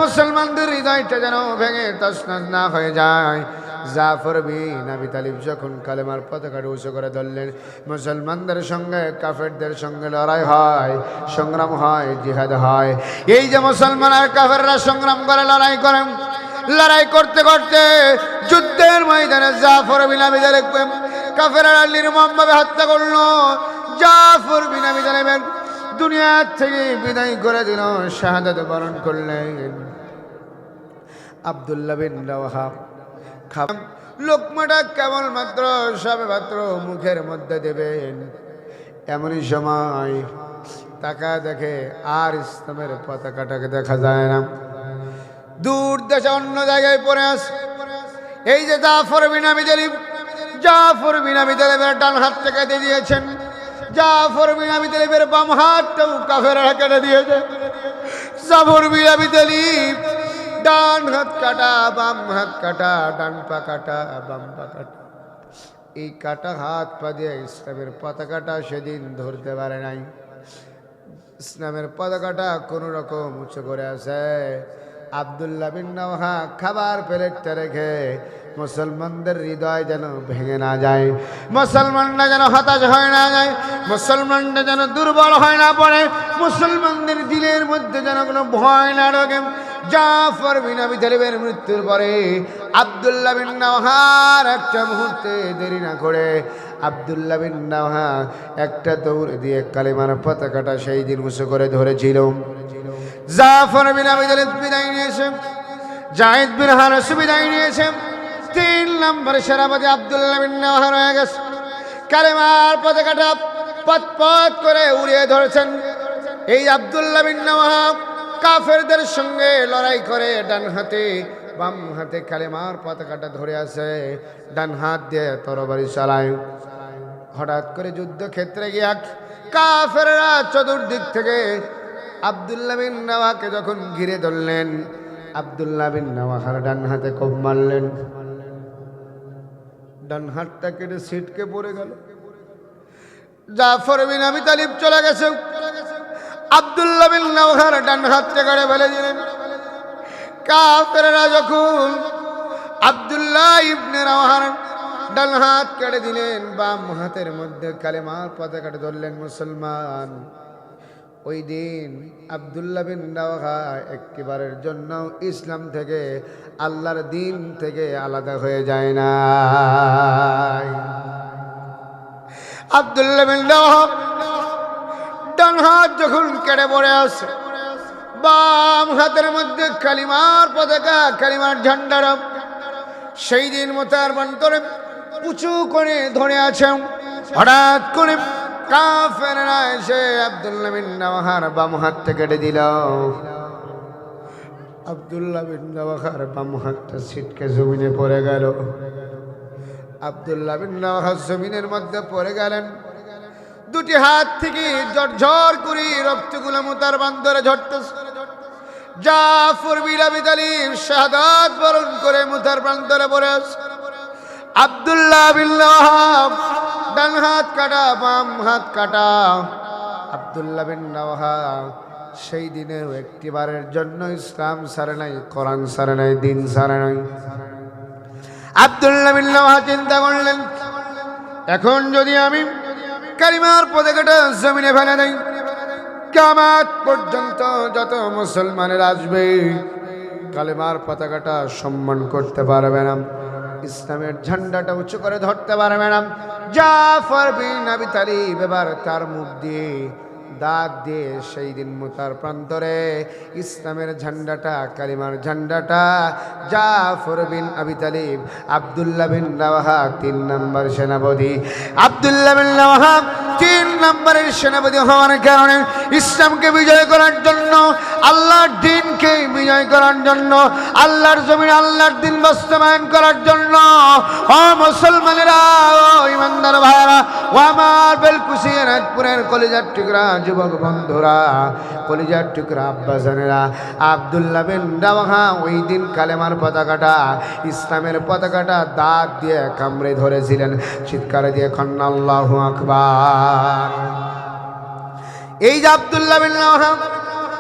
মুসলমানদের হৃদয়টা যেন ভেঙে তছনছ না হয়ে যায়। জাফর বিন আবি তালিব যখন কালেমার পতাকাটা উঁচু করে ধরলেন, মুসলমানদের সঙ্গে কাফেরদের সঙ্গে লড়াই হয়, সংগ্রাম হয়, জিহাদ হয়। এই যে মুসলমান আর কাফেররা সংগ্রাম করে, লড়াই করেন, লড়াই করতে করতে যুদ্ধের ময়দানে জাফর বিন আবি তালিব কাফেররা নির্মমভাবে হত্যা করলো। জাফর বিন আবি তালিব দুনিয়া থেকে বিদায় করে দিল, শাহাদাত বরণ করলেন। আব্দুল্লাহ বিন রাওয়াহা লোকমাটা কেবলমাত্র সবেমাত্র মুখের মধ্যে দেবেন, এমনই সময় তাকা দেখে আর ইসলামের পতাকাটাকে দেখা যায় না, দূর দেশে অন্য জায়গায় পড়ে আছে। এই যে জাফর বিন আবি তালিব, জাফর বিন আবি তালিবের ডান হাতটা কেটে দিয়েছেন, জাফর বিন আবি তালিবের বাম হাতটাও কাফেররা কেটে দিয়েছে। জাফর বিন আবি তালিব ডান হাত কাটা, বাম হাত কাটা, ডান পা কাটা, বাম পা কাটা। এই কাটা হাত পা দিয়ে ইসলামের পতাকাটা সেদিন ধরতে পারে নাই। ইসলামের পতাকাটা কোন রকম উঁচু করে আছে। আব্দুল্লাহ বিন রাওয়াহা খাবার প্লেটটা রেখে মুসলমানদের হৃদয় যেন ভেঙে না যায়, মুসলমানরা যেন হতাশ হয় না যায়, মুসলমানরা যেন দুর্বল হয় না পড়ে, মুসলমানদের দিলের মধ্যে যেন কোনো ভয় না ঢোকে। জাফর বিন আবি তালিবের মৃত্যুর পরে আব্দুল্লাহ বিন রাওয়াহার একটা মুহূর্তে দেরি না করে আব্দুল্লাহ বিন রাওয়াহা একটা দৌড় দিয়ে কালেমার পতাকাটা সেই দিন উঁচু করে ধরেছিল। জাফর বিন আবি তালিব বিদায় নিয়েছে, জায়েদ বিন হারেস বিদায় নিয়েছে, 3 নম্বর সেনাপতি আব্দুল্লাহ বিন রাওয়াহা রয়ে গেছে। কালেমার পতাকাটা পথ পথ করে উড়িয়ে ধরেছেন। এই আব্দুল্লাহ বিন রাওয়াহা কাফেরদের সঙ্গে লড়াই করে ডান হাতে বাম হাতে কালেমার পতাকাটা ধরে আছে, ডান হাত দিয়ে তরবারি চালায়। হঠাৎ করে যুদ্ধক্ষেত্রে গিয়া কাফেররা চতুর্দিক থেকে আব্দুল্লাহ বিন রাওয়াহাকে যখন ঘিরে ধরলেন, আব্দুল্লাহ বিন রাওয়াহার ডান হাতে কোপ মারলেন, ডান হাতটা কেটে ছিটকে পড়ে গেল। জাফর বিন আবি তালিব চলে গেছে, আব্দুল্লাহ বিন রাওয়াহার ডান হাতটা কেটে ফেলে দিলেন। কাফেররা যখন আব্দুল্লাহ ইবনে রাওয়াহার ডান হাত কেটে দিলেন, বাম হাতের মধ্যে কালেমার পতাকাটা ধরলেন মুসলমান। ওই দিন আব্দুল্লাহ বিন রাওয়াহা একবারের জন্য ইসলাম থেকে, আল্লাহর দিন থেকে আলাদা হয়ে যায় না। আব্দুল্লাহ বিন রাওয়াহা ডান হাত যখন কেটে পড়ে আসে, বাম হাতের মধ্যে কালিমার পতাকা, কালিমার ঝান্ডারা সেই দিন মোতার বান্তরে উঁচু করে ধরে আছে। হঠাৎ করে কাফেররা এসে আব্দুল্লাহ বিন রাওয়াহার বাম হাতটা কেটে দিল। আব্দুল্লাহ বিন রাওয়াহার বাম হাতটা ছিটকে জমিনে পড়ে গেল। আব্দুল্লাহ বিন রাওয়াহা জমিনের মধ্যে পড়ে গেলেন। দুটি হাত থেকে ঝরঝর করে রক্তগুলো মোতার বান্তরে ঝরতেছে। জাফর বিন আবি তালিব শাহাদাত বরণ করে মোতার বান্তরে পড়ে আছে। আব্দুল্লাহ বিন রাওয়াহা ডান হাত কাটা, বাম হাত কাটা। আব্দুল্লাহ বিন রাওয়াহা সেই দিনেও একটিবারের জন্য ইসলাম ছাড়ে নাই, কোরআন ছাড়ে নাই, দিন ছাড়ে নাই। আব্দুল্লাহ বিন রাওয়াহা চিন্তা করলেন, এখন যদি আমি কালিমার পতাকাটা জমিনে ফেলে দেই, কিয়ামত পর্যন্ত যত মুসলমানের আসবে কালিমার পতাকাটা সম্মান করতে পারবে না, ইসলামের ঝান্ডাটা উঁচু করে ধরতে পারবে না। জাফর বিন আবি তালিব এবার তার মুখ দিয়ে দাঁত দিয়ে সেই দিন মোতার প্রান্তরে ইসলামের ঝান্ডাটা, কালিমার ঝান্ডাটা জাফর বিন আবি তালিব, আব্দুল্লাহ বিন রাওয়াহা 3 নম্বর সেনাপতি, আব্দুল্লাহ বিন রাওয়াহা 3 নম্বরের সেনাপতি হওয়ার কারণে ইসলামকে বিজয় করার জন্য, আল্লাহর দিনকে বিজয় করার জন্য, আল্লাহর জমিন আল্লাহর দিন বাস্তবায়ন করার জন্য, ও মুসলমানেরা, ও ইমানদার ভাইরা, ও আমার বেলকুচি রাজপুরের কলিজার টুকরা যুবক বন্ধুরা, কলিজার টুকরা আব্বাজানেরা, আব্দুল্লাহ বিন রাওয়াহা ওই দিন কালেমার পতাকাটা, ইসলামের পতাকাটা দাঁত দিয়ে কামড়ে ধরেছিলেন। চিৎকার দিয়ে কন্যা আল্লাহু আকবার। এই যে আব্দুল্লাহ বিন রাওয়াহা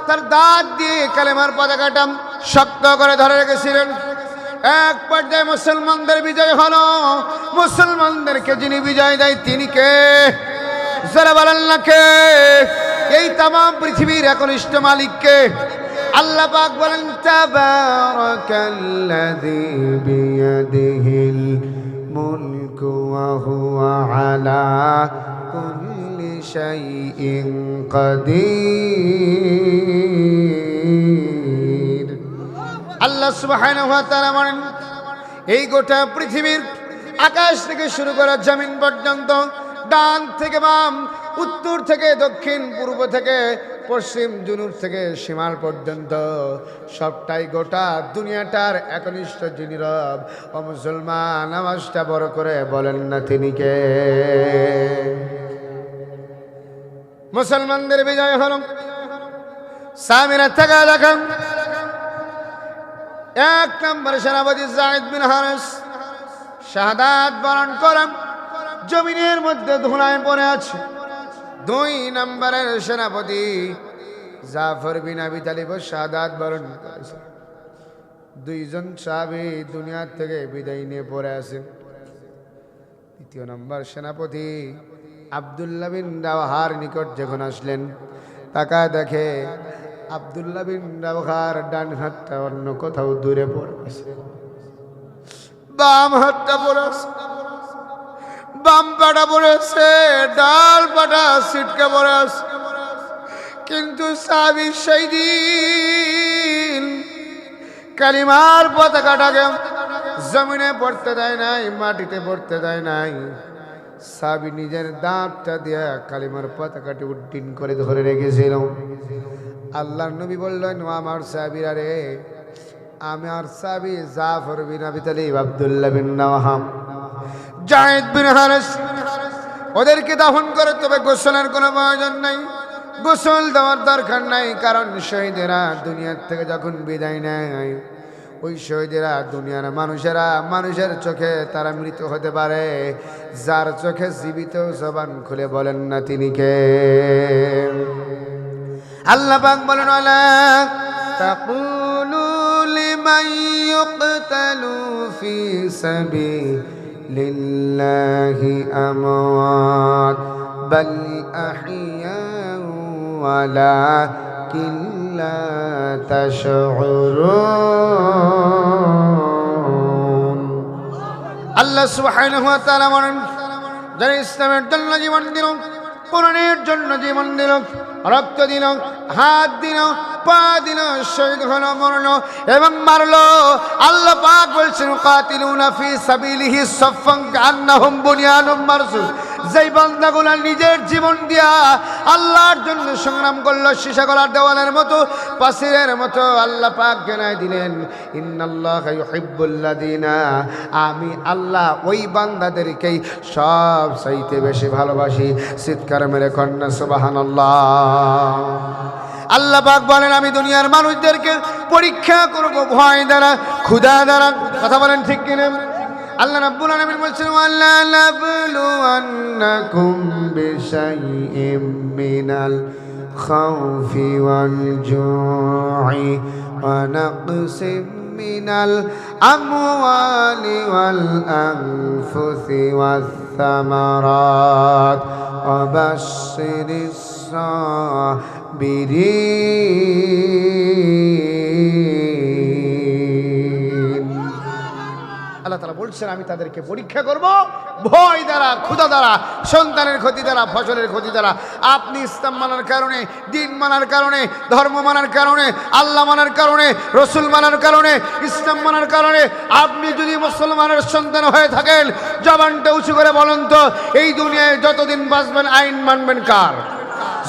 তার দাঁত দিয়ে কালেমার পতাকাটা শক্ত করে ধরে রেখেছিলেন। এক পর্যায়ে মুসলমানদের বিজয় হলো। মুসলমানদেরকে যিনি বিজয় দেয় তিনি কে? যারা বলেন না কে? এই তাম পৃথিবীর একনিষ্ঠ মালিককে। আল্লাহ পাক বলেন, তাবারাকাল্লাযী বিয়াদিহিল মুলকু ওয়া হুয়া আলা কুল্লি শাইইন কাদির। আল্লাহ সুবহানাহু ওয়া তাআলা বলেন, এই গোটা পৃথিবীর আকাশ থেকে শুরু করে জমিন পর্যন্ত, ডান থেকে বাম, উত্তর থেকে দক্ষিণ, পূর্ব থেকে পশ্চিম, জুনুব থেকে শিমাল পর্যন্ত সবটাই গোটা দুনিয়াটার একনিষ্ঠ যিনি রব। ও মুসলমান, নামাজটা বড় করে বলেন না তিনি কে? মুসলমানদের বিজয় হল। সামিরা থেকে দেখেন, 1 নম্বর সেনাপতি যায়েদ বিন হারেস শাহাদাত বরণ করেন, জমিনের মধ্যে ধুলায় পড়ে আছে। 2 নম্বরের সেনাপতি জাফর বিন আবি তালিব শাহাদাত বরণ করেছে। দুইজন সাহাবী দুনিয়া থেকে বিদায় নিয়ে পড়ে আছেন। দ্বিতীয় নম্বর সেনাপতি আব্দুল্লাহ বিন রাওয়াহার নিকট যখন আসলেন, তাকায় দেখে আব্দুল্লাহ বিন রাওয়াহার ডান হাতটা অন্য কোথাও দূরে পড়ে আছে, বাম হাতটা পড়ে আছে, বাম পাটা পড়ে আছে, ডাল পাটা ছিটকে পড়ে আছে। কিন্তু সাহাবী সেই দিন কালিমার পতাকাটাকে জমিনে পড়তে দেয় নাই, মাটিতে পড়তে দেয় নাই। সাহাবী নিজের দাঁতটা দিয়ে কালিমার পতাকাটি উড্ডীন করে ধরে রেখেছিল। আল্লাহর নবী বললেন, ও আমার সাহাবীরা রে, আমার সাহাবী জাফর বিন আবি তালিব, আব্দুল্লাহ বিন রাওয়াহাম, যায়েদ বিন হারেস, ওদেরকে দাফন করে, তবে গোসলের কোনো প্রয়োজন নাই, গোসল দেওয়ার দরকার নাই। কারণ শহীদেরা দুনিয়ার থেকে যখন বিদায় নেয়, ওই শহীদেরা দুনিয়ার মানুষের চোখে তারা মৃত হতে পারে, যার চোখে জীবিত জবান খুলে বলেন না তিনি কে। আল্লাহ পাক বলেন, আলা তাকুলু লিমান ইউকতালু ফি সাবিলিল্লাহি আমওয়াত বাল আহইয়া ওয়ালাকিন লা তাশউরুন। আল্লাহ সুবহানাহু ওয়া তাআলা বলেন, যারা ইসলামের জন্য জীবন দিল, কোরআনের জন্য জীবন দিল, রক্ত দিল, হাত দিল, পা দিল, শহীদ হলো, মরলো এবং মারলো, আল্লাহ পাক বলছেন, কাতিলুনা ফি সাবিলিহি সাফফান কান্নাহুম বুনিয়ানুম মারসুস। যেই বান্দাগুলা নিজের জীবন দিয়া আল্লাহর জন্য সংগ্রাম করলো, সীসাগলার দেওয়ালের মতো, পাসিরের মতো, আল্লাহ পাক জানাই দিলেন, ইন্নাল্লাহা ইউহিব্বুল্লাযিনা, আমি আল্লাহ ওই বান্দাদেরকেই সব চাইতে বেশি ভালোবাসি। চিৎকার মেরে কন্যা সুবহানাল্লাহ। আল্লাহ পাক বলেন, আমি দুনিয়ার মানুষদেরকে পরীক্ষা করব ভয় দ্বারা, ক্ষুধা দ্বারা। কথা বলেন ঠিক কিনা? আল্লাহ রাব্বুল আলামিন বলছেন, ওয়ালা নাবলুওয়ান্নাকুম বিশাইইম মিনাল খাউফি ওয়াল জুই ওয়া নাকসিম মিনাল আমওয়ালি ওয়াল আনফুসি ওয়াস সামারাত ওয়া বাশশিরিস সাবিরিন। আল্লাহ তাআলা বলছেন, আমি তাদেরকে পরীক্ষা করব ভয় দ্বারা, ক্ষুধা দ্বারা, সন্তানের ক্ষতি দ্বারা, ফসলের ক্ষতি দ্বারা। আপনি ইসলাম মানার কারণে, দিন মানার কারণে, ধর্ম মানার কারণে, আল্লাহ মানার কারণে, রসুল মানার কারণে, ইসলাম মানার কারণে আপনি যদি মুসলমানের সন্তান হয়ে থাকেন, জবানটা উঁচু করে বলেন তো, এই দুনিয়ায় যতদিন বাঁচবেন আইন মানবেন কার?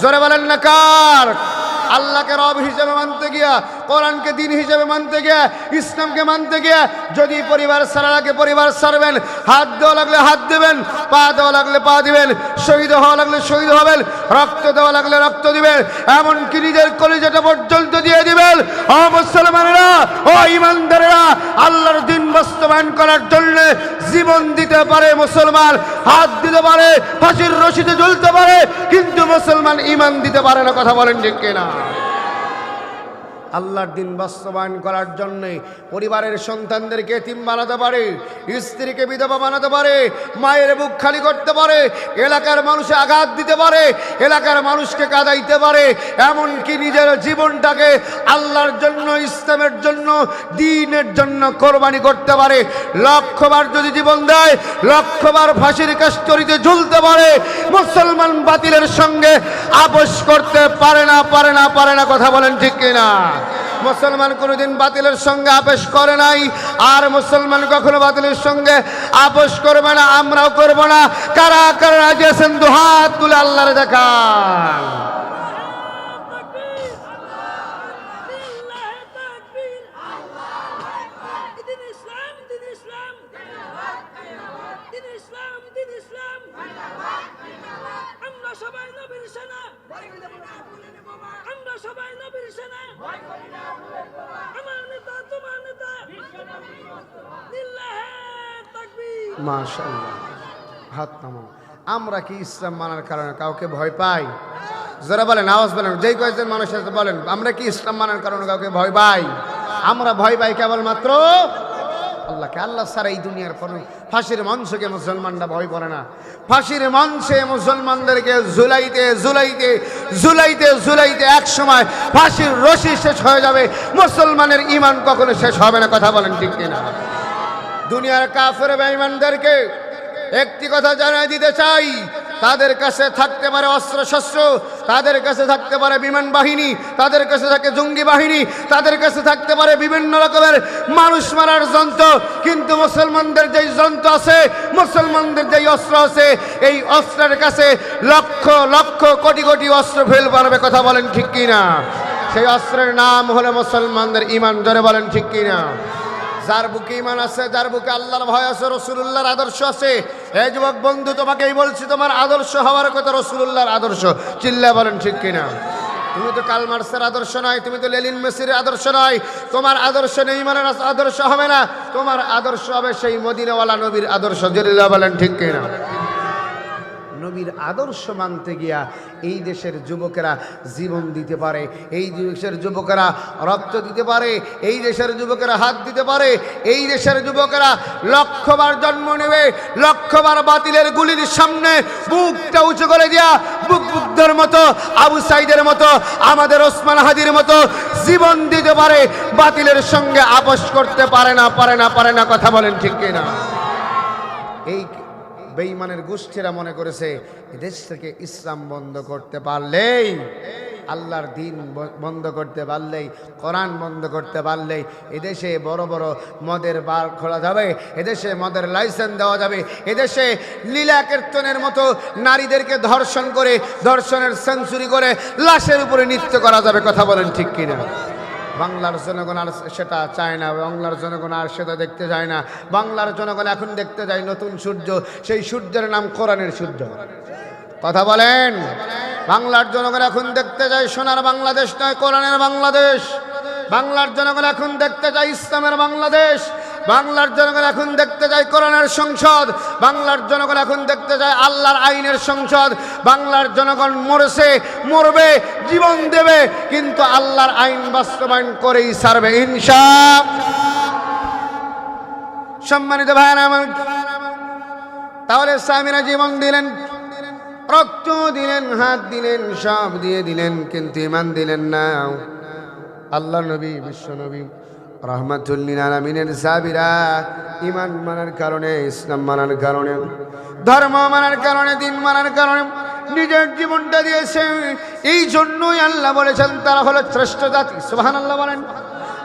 জোরে বলেন না কার? আল্লাহকে রব হিসেবে মানতে গিয়া, কোরআনকে দিন হিসেবে মানতে গিয়া, ইসলামকে মানতে গিয়া যদি পরিবার ছাড়া লাগে পরিবার ছাড়বেন, হাত দেওয়া লাগলে হাত দেবেন, পা দেওয়া লাগলে পা দিবেন, শহীদ হওয়া লাগলে শহীদ হবেন, রক্ত দেওয়া লাগলে রক্ত দিবেন, এমনকি নিজের কলিজাটা পর্যন্ত দিয়ে দিবেন। ও মুসলমানেরা, ও ইমানদারেরা, আল্লাহর দিন বাস্তবায়ন করার জন্য জীবন দিতে পারে মুসলমান, হাত দিতে পারে, ফাঁসির রশিতে ঝুলতে পারে, কিন্তু মুসলমান ঈমান দিতে পারে না। কথা বলেন ঠিক কিনা? আল্লাহর দিন বাস্তবায়ন করার জন্য পরিবারের সন্তানদেরকে এতিম বানাতে পারে, স্ত্রীকে বিধবা বানাতে পারে, মায়ের বুক খালি করতে পারে, এলাকার মানুষে আঘাত দিতে পারে, এলাকার মানুষকে কাঁদাইতে পারে, এমনকি নিজের জীবনটাকে আল্লাহর জন্য, ইসলামের জন্য, দ্বীনের জন্য কোরবানি করতে পারে। লক্ষবার যদি জীবন দেয়, লক্ষবার ফাঁসির কাষ্ঠরিতে ঝুলতে পারে, মুসলমান বাতিলের সঙ্গে আপোষ করতে পারে না, পারে না, পারে না। কথা বলেন ঠিক কিনা? মুসলমান কোনোদিন বাতিলের সঙ্গে আপোষ করে নাই, আর মুসলমান কখনো বাতিলের সঙ্গে আপোষ করবে না, আমরাও করব না। কারা কারা রাজি আছেন দুহাত তুলে আল্লাহরে দেখান। মাশাআল্লাহ, হাত নামান। আমরা কি ইসলাম মানার কারণে কাউকে ভয় পাই? যারা বলেন আওয়াজ বলেন, যেই কয়েকজন মানুষ আছে বলেন, আমরা কি ইসলাম মানার কারণে কাউকে ভয় পাই? আমরা ভয় পাই কেবলমাত্র আল্লাহকে। আল্লাহ ছাড়া এই দুনিয়ার কোনো ফাঁসির মঞ্চকে মুসলমানরা ভয় করে না। ফাঁসির মঞ্চে মুসলমানদেরকে ঝুলাইতে ঝুলাইতে ঝুলাইতে ঝুলাইতে এক সময় ফাঁসির রশি শেষ হয়ে যাবে, মুসলমানের ঈমান কখনো শেষ হবে না। কথা বলেন ঠিক কিনা? দুনিয়ার কাফের বেঈমানদেরকে একটি কথা জানাই দিতে চাই, তাদের কাছে থাকতে পারে অস্ত্রশস্ত্র, তাদের কাছে থাকতে পারে বিমান বাহিনী, তাদের কাছে থাকে জঙ্গি বাহিনী, তাদের কাছে থাকতে পারে বিভিন্ন রকমের মানুষ মারার যন্ত্র, কিন্তু মুসলমানদের যেই যন্ত্র আছে, মুসলমানদের যেই অস্ত্র আছে, এই অস্ত্রের কাছে লক্ষ লক্ষ কোটি কোটি অস্ত্র ফেল পারবে। কথা বলেন ঠিক কিনা? সেই অস্ত্রের নাম হলো মুসলমানদের ঈমান। ধরে বলেন ঠিক কিনা? যার বুকে ঈমান আছে, যার বুকে আল্লাহর ভয় আছে, রাসূলুল্লাহর আদর্শ আছে, এই যুবক বন্ধু তোমাকেই বলছি, তোমার আদর্শ হওয়ার কথা রাসূলুল্লাহর আদর্শ। চিল্লা বলেন ঠিক কিনা? তুমি তো কার্ল মার্কসের আদর্শ নয়, তুমি তো লেনিন মেসির আদর্শ নয়, তোমার আদর্শ নেইমারের আদর্শ হবে না, তোমার আদর্শ হবে সেই মদিনাওয়ালা নবীর আদর্শ। চিল্লা বলেন ঠিক কিনা? নবীর আদর্শ মানতে গিয়া এই দেশের যুবকেরা জীবন দিতে পারে, এই দেশের যুবকেরা রক্ত দিতে পারে, এই দেশের যুবকেরা হাত দিতে পারে, এই দেশের যুবকেরা লক্ষবার জন্ম নেবে, লক্ষবার বাতিলের গুলির সামনে বুকটা উঁচু করে দিয়া বুদ্ধর মতো, আবু সাইদের মতো, আমাদের ওসমান হাদির মতো জীবন দিতে পারে, বাতিলের সঙ্গে আপোষ করতে পারে না, পারে না, পারে না। কথা বলেন ঠিক কিনা? এই বেঈমানের গোষ্ঠীরা মনে করেছে এদেশ থেকে ইসলাম বন্ধ করতে পারলেই, আল্লাহর দ্বীন বন্ধ করতে পারলেই, কোরআন বন্ধ করতে পারলেই এদেশে বড় বড় মদের বার খোলা যাবে, এদেশে মদের লাইসেন্স দেওয়া যাবে, এদেশে লীলা কীর্তনের মতো নারীদেরকে ধর্ষণ করে, ধর্ষণের সেঞ্চুরি করে লাশের উপরে নৃত্য করা যাবে। কথা বলেন ঠিক কিনা? বাংলার জনগণ আর সেটা চায় না, বাংলার জনগণ আর সেটা দেখতে যায় না। বাংলার জনগণ এখন দেখতে যায় নতুন সূর্য, সেই সূর্যের নাম কোরআনের সূর্য। কথা বলেন? বাংলার জনগণ এখন দেখতে যায় সোনার বাংলাদেশ নয়, কোরআনের বাংলাদেশ। বাংলার জনগণ এখন দেখতে যায় ইসলামের বাংলাদেশ। বাংলার জনগণ এখন দেখতে যায় কোরআনের সংসদ। বাংলার জনগণ এখন দেখতে যায় আল্লাহর আইনের সংসদ। বাংলার জনগণ মরেছে, মরবে, জীবন দেবে, কিন্তু আল্লাহর আইন বাস্তবায়ন করেই ছাড়বে ইনশাআল্লাহ। সম্মানিত ভাইরা আমার, তাহলে সাহাবীরা জীবন দিলেন, রক্ত দিলেন, হাত দিলেন, সব দিয়ে দিলেন, কিন্তু ঈমান দিলেন না। আল্লাহ নবী, বিশ্ব নবী রাহমাতুল লিল আলামিনের সাহাবীরা ঈমান মানার কারণে, ইসলাম মানার কারণে, ধর্ম মানার কারণে, দিন মানার কারণে নিজের জীবনটা দিয়েছে। এই জন্যই আল্লাহ বলেছেন তারা হলো শ্রেষ্ঠ জাতি। সুবহানাল্লাহ বলেন।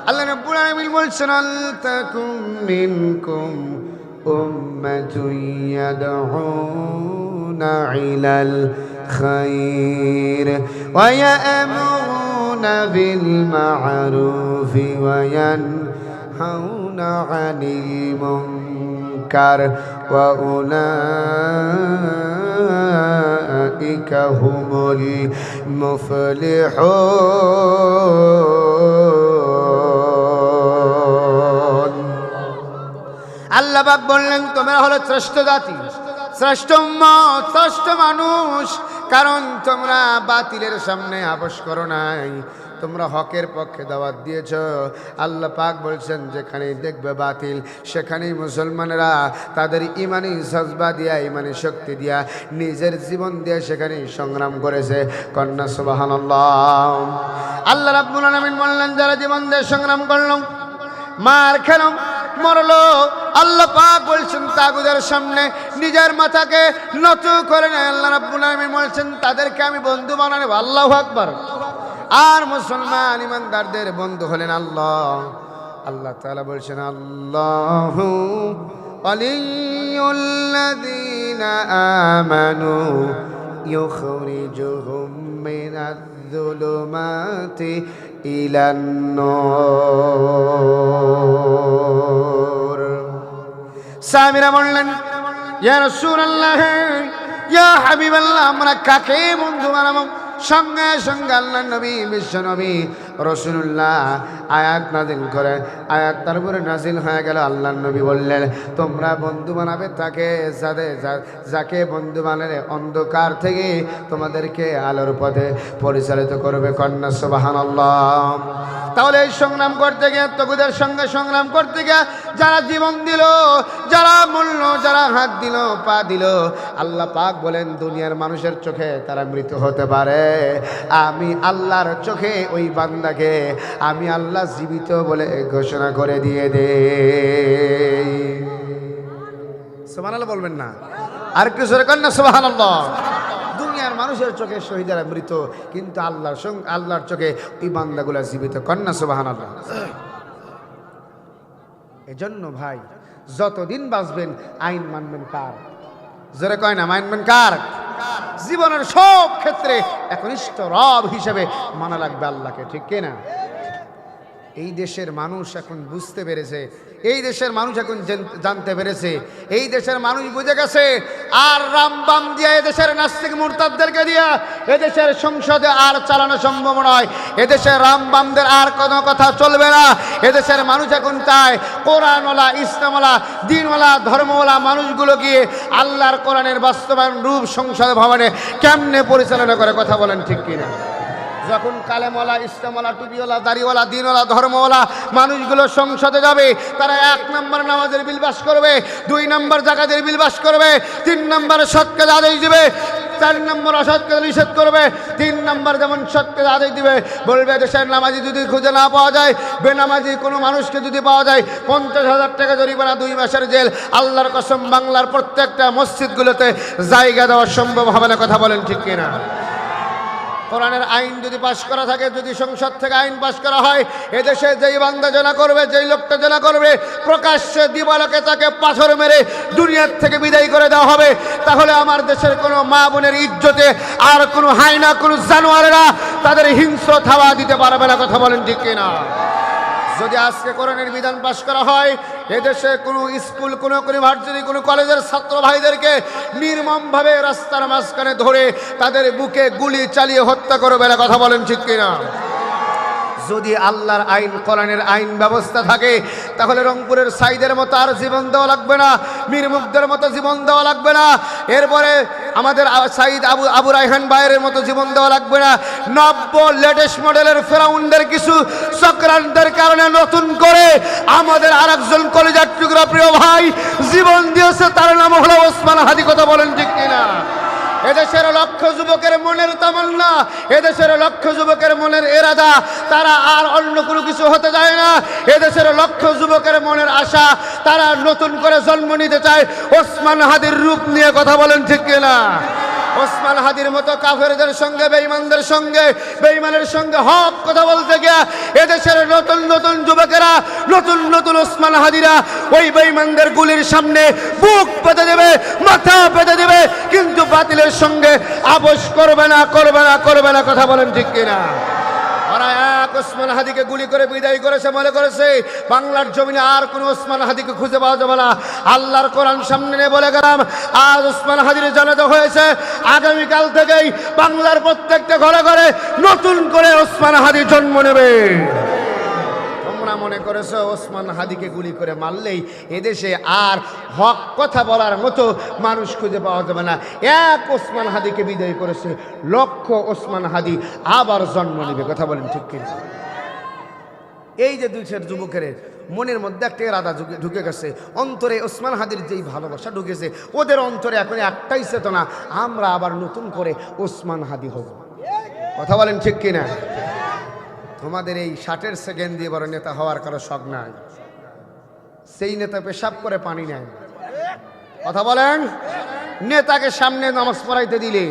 আল্লাহ রাব্বুল আলামিন বলছেন, আল তাকুম মিনকুম উম্মাতুন ইয়াদউনা ইলাল খায়র ওয়া ইয়া'মুরুনা বিল মা'রুফি ওয়া ইয়ানহাউনা আনিল মুনকার ওয়া উলাইকা হুমুল মুফলিহুন। আল্লাহ পাক বললেন তোমরা হলো শ্রেষ্ঠ জাতি, শ্রেষ্ঠ উম্মত, শ্রেষ্ঠ মানুষ, কারণ তোমরা বাতিলের সামনে আপোষ করো নাই, তোমরা হকের পক্ষে দাওয়াত দিয়েছ। আল্লাহ পাক বলছেন যেখানেই দেখবে বাতিল, সেখানেই মুসলমানেরা তাদের ইমানি জজবা দিয়া, ইমানি শক্তি দিয়া, নিজের জীবন দিয়ে সেখানেই সংগ্রাম করেছে। কন্যা সুবহানাল্লাহ। আল্লাহ রাব্বুল আলামিন বললেন যারা জীবন দিয়ে সংগ্রাম করলো, মার খেলো, মরলো, আল্লাহ পাক বলছেন তাগুদের সামনে নিজের মাথাকে নত করে নেয়। আল্লাহ রাব্বুল আলামিন বলছেন তাদেরকে আমি বন্ধু বানাবো। আল্লাহু আকবার। আর মুসলমান ইমানদারদের বন্ধু হলেন আল্লাহ। আল্লাহ তাআলা বলছেন আল্লাহু ওয়ালিয়ুল্লাযীনা আমানু ইউখরিজুহুম মিনায-যুলুমাতি ইলান নূর। সাহাবীরা বললেন ইয়া রাসূলুল্লাহ, ইয়া হাবিবাল্লাহ, আমরা কাকে বন্ধু বানাবো? সঙ্গে সঙ্গে আল্লাহ নবী, বিশ্ব নবী রাসূলুল্লাহ আয়াত নাজিল করে। আয়াত তার উপরে নাজিল হয়ে গেল। আল্লাহর নবী বললেন, তোমরা বন্ধু বানাবে তাকে যাকে বন্ধু বানালে অন্ধকার থেকে তোমাদেরকে আলোর পথে পরিচালিত করবে। কন্যা সুবহানাল্লাহ। তাহলে এই সংগ্রাম করতে গিয়ে, তগুদের সঙ্গে সংগ্রাম করতে গিয়ে যারা জীবন দিল, যারা মূল্য, যারা হাত দিল, পা দিল, আল্লাহ পাক বলেন দুনিয়ার মানুষের চোখে তারা মৃত হতে পারে, আমি আল্লাহর চোখে ওই বান্দাকে আমি আল্লাহ জীবিত বলে ঘোষণা করে দিয়ে দে। সুবহানাল্লাহ বলবেন না? আর কিছু কন্যা সুবহানাল্লাহ। দুনিয়ার মানুষের চোখে শহীদেরা মৃত, কিন্তু আল্লাহর চোখে ওই বান্দাগুলা জীবিত। কন্যা সুবহানাল্লাহ। এজন্য ভাই যতদিন বাঁচবেন আইন মানবেন কার? জোরে কয় না, মানবেন কার? জীবনের সব ক্ষেত্রে একনিষ্ঠ রব হিসেবে মানা লাগবে আল্লাহকে, ঠিক কিনা? এই দেশের মানুষ এখন বুঝতে পেরেছে, এই দেশের মানুষ এখন জানতে পেরেছে, এই দেশের মানুষ বুঝে গেছে আর রামবাম দিয়া এদেশের নাস্তিক মুরতাদদেরকে দিয়া এদেশের সংসদে আর চালানো সম্ভব নয়। এদেশের রামবামদের আর কোনো কথা চলবে না। এদেশের মানুষ এখন চায় কোরআনওয়ালা, ইসলামওয়ালা, দিনওয়ালা, ধর্মওয়ালা মানুষগুলো গিয়ে আল্লাহর কোরআনের বাস্তবায়ন রূপ সংসদ ভবনে কেমনে পরিচালনা করে। কথা বলেন ঠিক কিনা? যখন কালেমওয়ালা, ইসলামওয়ালা, টুপিওয়ালা, দাড়িওয়ালা, দিনওয়ালা, ধর্মওয়ালা মানুষগুলো সংসদে যাবে, তারা 1 নম্বর নামাজের বিল পাস করবে, 2 নম্বর জাকাতের বিল পাস করবে, 3 নম্বর সৎ কাজ আদেশ দিবে, 4 নম্বর অসৎ কাজ নিষেধ করবে, 3 নম্বর যেমন সৎ কাজ আদেশ দিবে, বলবে দেশের নামাজি যদি খুঁজে না পাওয়া যায়, বেনামাজি কোনো মানুষকে যদি পাওয়া যায় 50,000 টাকা জরিমানা, 2 মাসের জেল। আল্লাহর কসম বাংলার প্রত্যেকটা মসজিদগুলোতে জায়গা দেওয়া সম্ভব হবে না। কথা বলেন ঠিক কিনা? কোরআনের আইন যদি পাশ করা থাকে, যদি সংসদ থেকে আইন পাশ করা হয়, এদেশে যেই বান্দা জেনা করবে, যেই লোকটা জেনা করবে, প্রকাশ্যে দিবালোকে তাকে পাথর মেরে দুনিয়ার থেকে বিদায় করে দেওয়া হবে। তাহলে আমার দেশের কোনো মা বোনের ইজ্জতে আর কোনো হায়না, কোনো জানোয়ারেরা তাদের হিংস্র থাবা দিতে পারবে না। কথা বলেন ঠিক কিনা? যদি আজকে কোরআনের বিধান পাশ করা হয়, এদেশে কোনো স্কুল, কোনো ইউনিভার্সিটি, কোনো কলেজের ছাত্র ভাইদেরকে নির্মমভাবে রাস্তার মাঝখানে ধরে তাদের বুকে গুলি চালিয়ে হত্যা করবে না। কথা বলেন ঠিক কিনা? যদি আল্লাহর আইন, কোরআনের আইন ব্যবস্থা থাকে, তাহলে রংপুরের সাইদের মতো আর জীবন দেওয়া লাগবে না, মীর মুগ্ধের মতো জীবন দেওয়া লাগবে না, এরপরে আমাদের সাইদ আবু রায়হান ভাইয়ের মতো জীবন দেওয়া লাগবে না। নব্য লেটেস্ট মডেলের ফেরাউনদের কিছু চক্রান্তের কারণে নতুন করে আমাদের আরেকজন কলিজার টুকরা প্রিয় ভাই জীবন দিয়েছে, তার নাম হলো ওসমান হাদি। কথা বলেন ঠিক কিনা? এদেশের লক্ষ যুবকের মনের তামান্না, এদেশের লক্ষ যুবকের মনের এরাদা, তারা আর অন্য কোনো কিছু হতে যায় না। এদেশের লক্ষ যুবকের মনের আশা, তারা নতুন করে জন্ম নিতে চায় ওসমান হাদির রূপ নিয়ে। কথা বলেন ঠিক কিনা? ওসমান হাদির মতো কাফেরদের সঙ্গে, বেঈমানদের সঙ্গে, বেঈমানের সঙ্গে হক কথা বলতে গিয়া এদেশের নতুন নতুন যুবকেরা, নতুন নতুন ওসমান হাদিরা ওই বেঈমানদের গুলির সামনে বুক পেতে দেবে, মাথা পেতে দেবে, কিন্তু বাতিলের সঙ্গে আপোষ করবে না, করবে না, করবে না। কথা বলেন ঠিক কিনা? ওরা এক ওসমান হাদিকে গুলি করে বিদায় করেছে, মনে করেছে বাংলার জমিনে আর কোন ওসমান হাদিকে খুঁজে পাওয়া যাবে না। আল্লাহর কোরআন সামনে নিয়ে বলে গেলাম, আজ ওসমান হাদির জানাজা হয়েছে, আগামীকাল থেকেই বাংলার প্রত্যেকটা ঘরে ঘরে নতুন করে ওসমান হাদি জন্ম নেবে। তোমরা মনে করেছো ওসমান হাদিকে গুলি করে মারলেই এদেশে আর হক কথা বলার মতো মানুষ খুঁজে পাওয়া যাবে না। এক ওসমান হাদিকে বিদায় করেছে, লক্ষ ওসমান হাদি আবার জন্ম নেবে। কথা বলেন ঠিক কিনা? এই যে দুইশের যুবকের মনের মধ্যে একটা রাধা ঢুকে গেছে, অন্তরে ওসমান হাদির যেই ভালোবাসা ঢুকেছে, ওদের অন্তরে এখন একটাই চেতনা, আমরা আবার নতুন করে ওসমান হাদি হব। কথা বলেন ঠিক কিনা? তোমাদের এই 60 সেকেন্ড দিয়ে বড় নেতা হওয়ার কারো শখ নাই। সেই নেতা পেশাব করে পানি নেয়। কথা বলেন, নেতাকে সামনে নামাজ পড়াইতে দিলে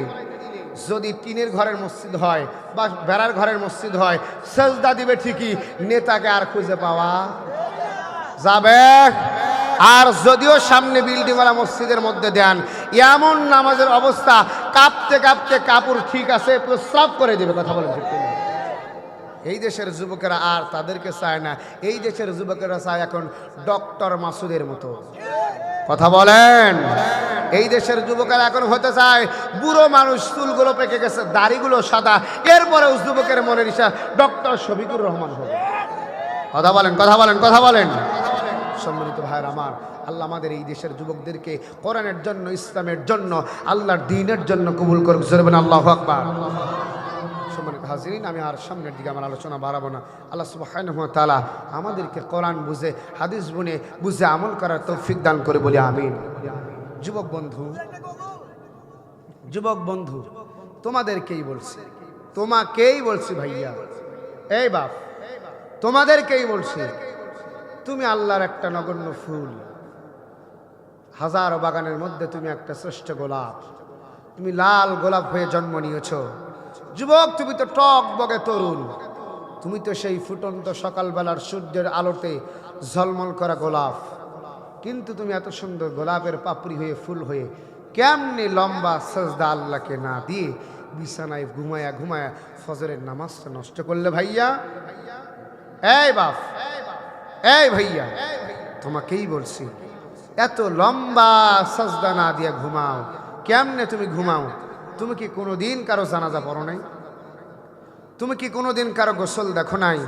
যদি টিনের ঘরের মসজিদ হয় বা বেড়ার ঘরের মসজিদ হয়, সেজদা দিবে ঠিকই, নেতাকে আর খুঁজে পাওয়া যাবে। আর যদিও সামনে বিল্ডিংওয়ালা মসজিদের মধ্যে দেন, এমন নামাজের অবস্থা, কাঁপতে কাঁপতে কাপড় ঠিক আছে প্রস্রাব করে দেবে। কথা বলেন ঠিক কিনা? এই দেশের যুবকেরা আর তাদেরকে চায় না। এই দেশের যুবকেরা চায় এখন ডক্টর মাসুদের মতো। কথা বলেন, এই দেশের যুবকেরা এখন হতে চায় বুড়ো মানুষ, চুলগুলো পেকে গেছে, দাড়িগুলো সাদা, এরপরে যুবকের মনের ইচ্ছা ডক্টর শফিকুর রহমান হবে। কথা বলেন, কথা বলেন, কথা বলেন। সম্মানিত ভাইয়ের আমার, আল্লাহ আমাদের এই দেশের যুবকদেরকে কোরআনের জন্য, ইসলামের জন্য, আল্লাহর দ্বীনের জন্য কবুল করুক। জোরে বলেন আল্লাহু আকবার। সম্মানিত হাজিরিন, আমি আর সামনের দিকে আমার আলোচনা বাড়াবো না। আল্লাহ সুবহানাহু ওয়া তাআলা আমাদেরকে কোরআন বুঝে, হাদিস বুঝে আমল করার তৌফিক দান করে বলি আমিন। যুবক বন্ধু, যুবক বন্ধু, তোমাদেরকেই বলছি, তোমাকেই বলছি ভাইয়া, এই বাপ, তোমাদেরকেই বলছি, তুমি আল্লাহর একটা নগণ্য ফুল, হাজারো বাগানের মধ্যে তুমি একটা শ্রেষ্ঠ গোলাপ, তুমি লাল গোলাপ হয়ে জন্ম নিয়েছ। যুবক, তুমি তো টক বগে তরুণ, তুমি তো সেই ফুটন্ত সকালবেলার সূর্যের আলোতে ঝলমল করা গোলাপ, কিন্তু তুমি এত সুন্দর গোলাপের পাপড়ি হয়ে, ফুল হয়ে কেমনে লম্বা সাজদা আল্লাহকে না দিয়ে বিছানায় ঘুমায়া ঘুমায়া ফজরের নামাজটা নষ্ট করলে ভাইয়া? এই বাপ, এই ভাইয়া, তোমাকেই বলছি, এত লম্বা সাজদা না দিয়ে ঘুমাও, কেমনে তুমি ঘুমাও? তুমি কি কোনোদিন কারো জানাজা পড়ো নাই? তুমি কি কোনোদিন কারো গোসল দেখো নাই?